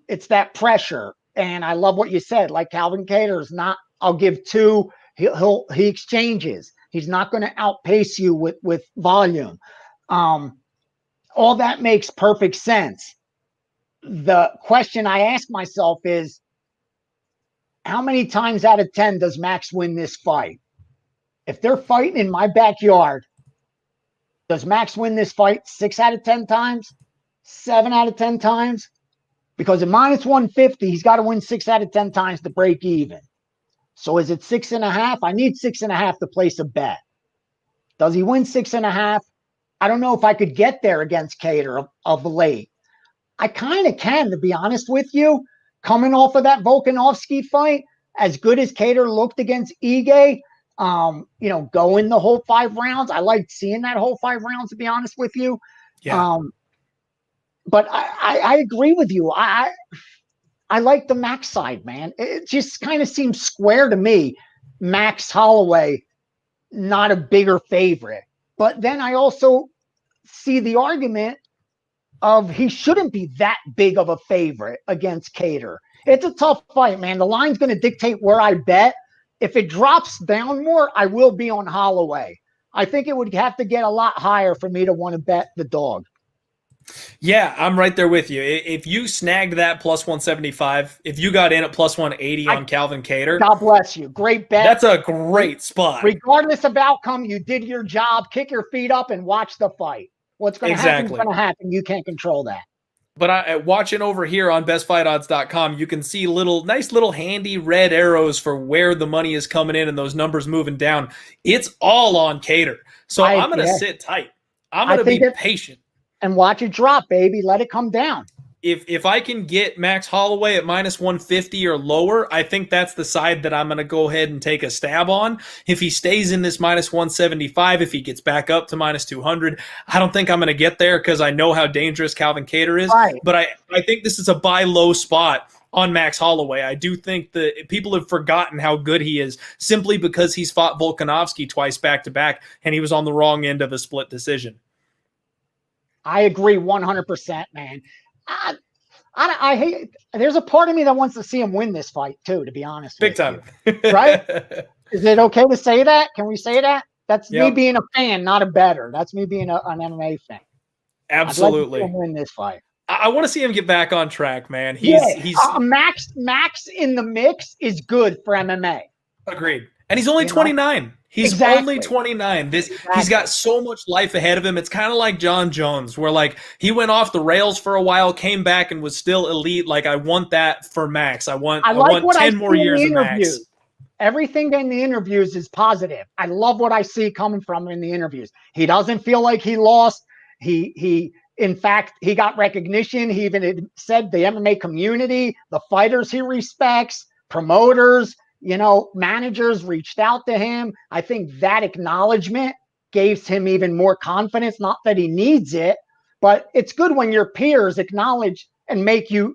It's that pressure. And I love what you said. Like Calvin Kattar is not, I'll give 2. He exchanges. He's not going to outpace you with volume. All that makes perfect sense. The question I ask myself is, how many times out of 10 does Max win this fight? If they're fighting in my backyard, does Max win this fight 6 out of 10 times? 7 out of 10 times? Because at minus 150, he's got to win 6 out of 10 times to break even. So is it 6.5? I need 6.5 to place a bet. Does he win 6.5? I don't know if I could get there against Kattar of late. I kind of can, to be honest with you. Coming off of that Volkanovski fight, as good as Kattar looked against Ige, going the whole 5 rounds. I liked seeing that whole 5 rounds, to be honest with you. Yeah. But I agree with you. I like the Max side, man. It just kind of seems square to me. Max Holloway, not a bigger favorite. But then I also see the argument of he shouldn't be that big of a favorite against Kattar. It's a tough fight, man. The line's going to dictate where I bet. If it drops down more, I will be on Holloway. I think it would have to get a lot higher for me to want to bet the dog. Yeah, I'm right there with you. If you snagged that plus 175, if you got in at plus 180 on Calvin Kattar, God bless you. Great bet. That's a great spot. Regardless of outcome, you did your job. Kick your feet up and watch the fight. What's going to happen is going to happen. You can't control that. But watching over here on bestfightodds.com, you can see nice little handy red arrows for where the money is coming in and those numbers moving down. It's all on Kattar. So I'm going to sit tight. I'm going to be patient. And watch it drop, baby. Let it come down. If I can get Max Holloway at minus 150 or lower, I think that's the side that I'm going to go ahead and take a stab on. If he stays in this minus 175, if he gets back up to minus 200, I don't think I'm going to get there because I know how dangerous Calvin Kattar is. Right. But I think this is a buy low spot on Max Holloway. I do think that people have forgotten how good he is simply because he's fought Volkanovski twice back-to-back, and he was on the wrong end of a split decision. I agree 100%, man. I hate. There's a part of me that wants to see him win this fight too. To be honest, big time, right? Is it okay to say that? Can we say that? That's me being a fan, not a bettor. That's me being an MMA fan. Absolutely, I'd like to see him win this fight. I want to see him get back on track, man. He's Max in the mix is good for MMA. Agreed, and he's only 29. He's only 29. He's got so much life ahead of him. It's kind of like John Jones, where like he went off the rails for a while, came back, and was still elite. Like I want that for Max. I want 10 more years of Max. Everything in the interviews is positive. I love what I see coming from him in the interviews. He doesn't feel like he lost. In fact, he got recognition. He even said the MMA community, the fighters he respects, promoters, managers reached out to him. I think that acknowledgement gave him even more confidence. Not that he needs it, but it's good when your peers acknowledge and make you,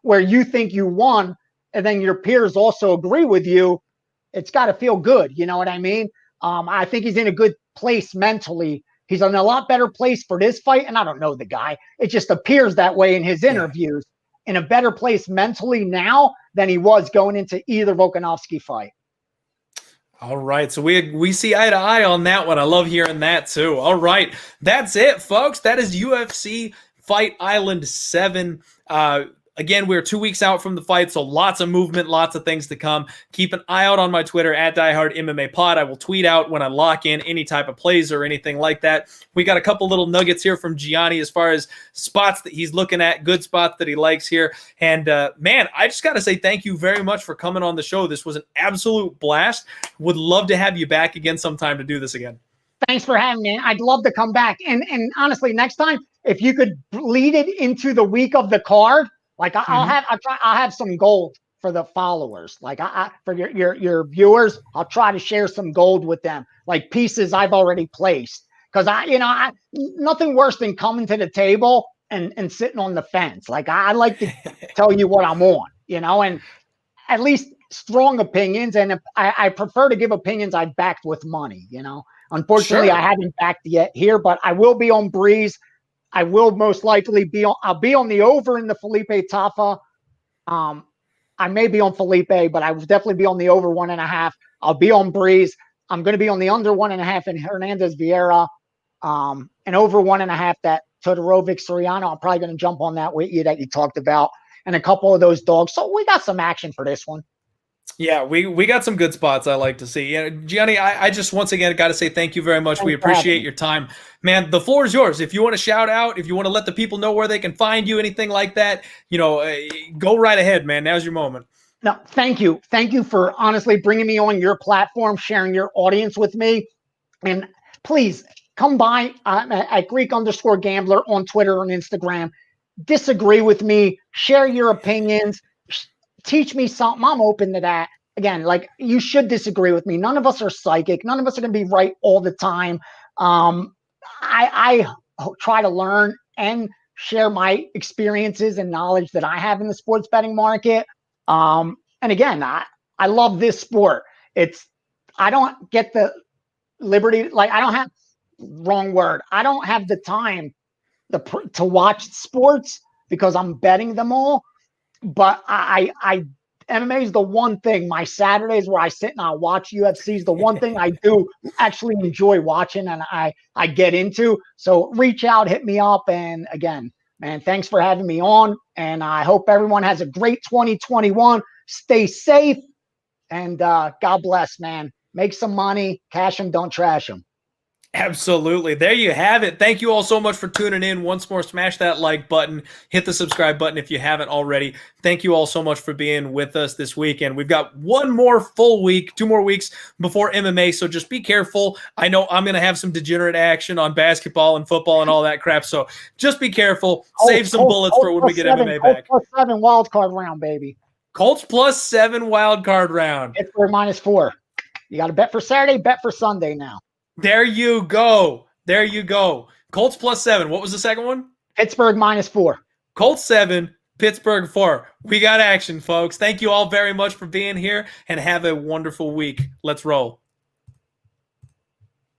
where you think you won, and then your peers also agree with you. It's got to feel good. You know what I mean? I think he's in a good place mentally. He's in a lot better place for this fight. And I don't know the guy. It just appears that way in his interviews. In a better place mentally now than he was going into either Volkanovski fight. All right, so we see eye to eye on that one. I love hearing that too. All right, that's it, folks. That is UFC Fight Island 7. Again, we're 2 weeks out from the fight, so lots of movement, lots of things to come. Keep an eye out on my Twitter at Diehard MMA Pod. I will tweet out when I lock in any type of plays or anything like that. We got a couple little nuggets here from Gianni as far as spots that he's looking at, good spots that he likes here. And man, I just got to say thank you very much for coming on the show. This was an absolute blast. Would love to have you back again sometime to do this again. Thanks for having me. I'd love to come back. And honestly, next time, if you could lead it into the week of the card, like I'll have some gold for the followers. Like for your viewers, I'll try to share some gold with them, like pieces I've already placed. Because nothing worse than coming to the table and sitting on the fence. Like I like to tell you what I'm on, and at least strong opinions. And I prefer to give opinions I backed with money. Unfortunately, I haven't backed yet here, but I will be on Breeze. I will most likely I'll be on the over in the Felipe Tafa. I may be on Felipe, but I will definitely be on the over 1.5. I'll be on Breeze. I'm going to be on the under 1.5 in Hernandez Vieira. And over 1.5 that Todorovic Soriano. I'm probably going to jump on that with you that you talked about. And a couple of those dogs. So we got some action for this one. Yeah, we got some good spots I like to see. Gianni, I just once again got to say thank you very much. We appreciate your time. Man, the floor is yours. If you want to shout out, if you want to let the people know where they can find you, anything like that, go right ahead, man. Now's your moment. No, thank you. Thank you for honestly bringing me on your platform, sharing your audience with me. And please come by at Greek_Gambler on Twitter and Instagram. Disagree with me. Share your opinions. Teach me something. I'm open to that. Again, like you should disagree with me. None of us are psychic. None of us are going to be right all the time. I try to learn and share my experiences and knowledge that I have in the sports betting market. And again, I love this sport. I don't get the liberty. Like I don't have wrong word. I don't have the time to watch sports because I'm betting them all. But I MMA is the one thing. My Saturdays where I sit and I watch UFC is the one thing I do actually enjoy watching and I get into. So reach out, hit me up, and again, man, thanks for having me on. And I hope everyone has a great 2021. Stay safe, and God bless, man. Make some money, cash them, don't trash them. Absolutely. There you have it. Thank you all so much for tuning in. Once more, smash that like button, hit the subscribe button if you haven't already. Thank you all so much for being with us this weekend. We've got one more full week, 2 more weeks before MMA, so just be careful. I know I'm going to have some degenerate action on basketball and football and all that crap, so just be careful. Save some bullets for when we get MMA back. Colts +7 wild card round, baby. Colts +7 wild card round. Pittsburgh -4. You got to bet for Saturday, bet for Sunday now. There you go. There you go. Colts +7. What was the second one? Pittsburgh -4. Colts 7, Pittsburgh 4. We got action, folks. Thank you all very much for being here, and have a wonderful week. Let's roll.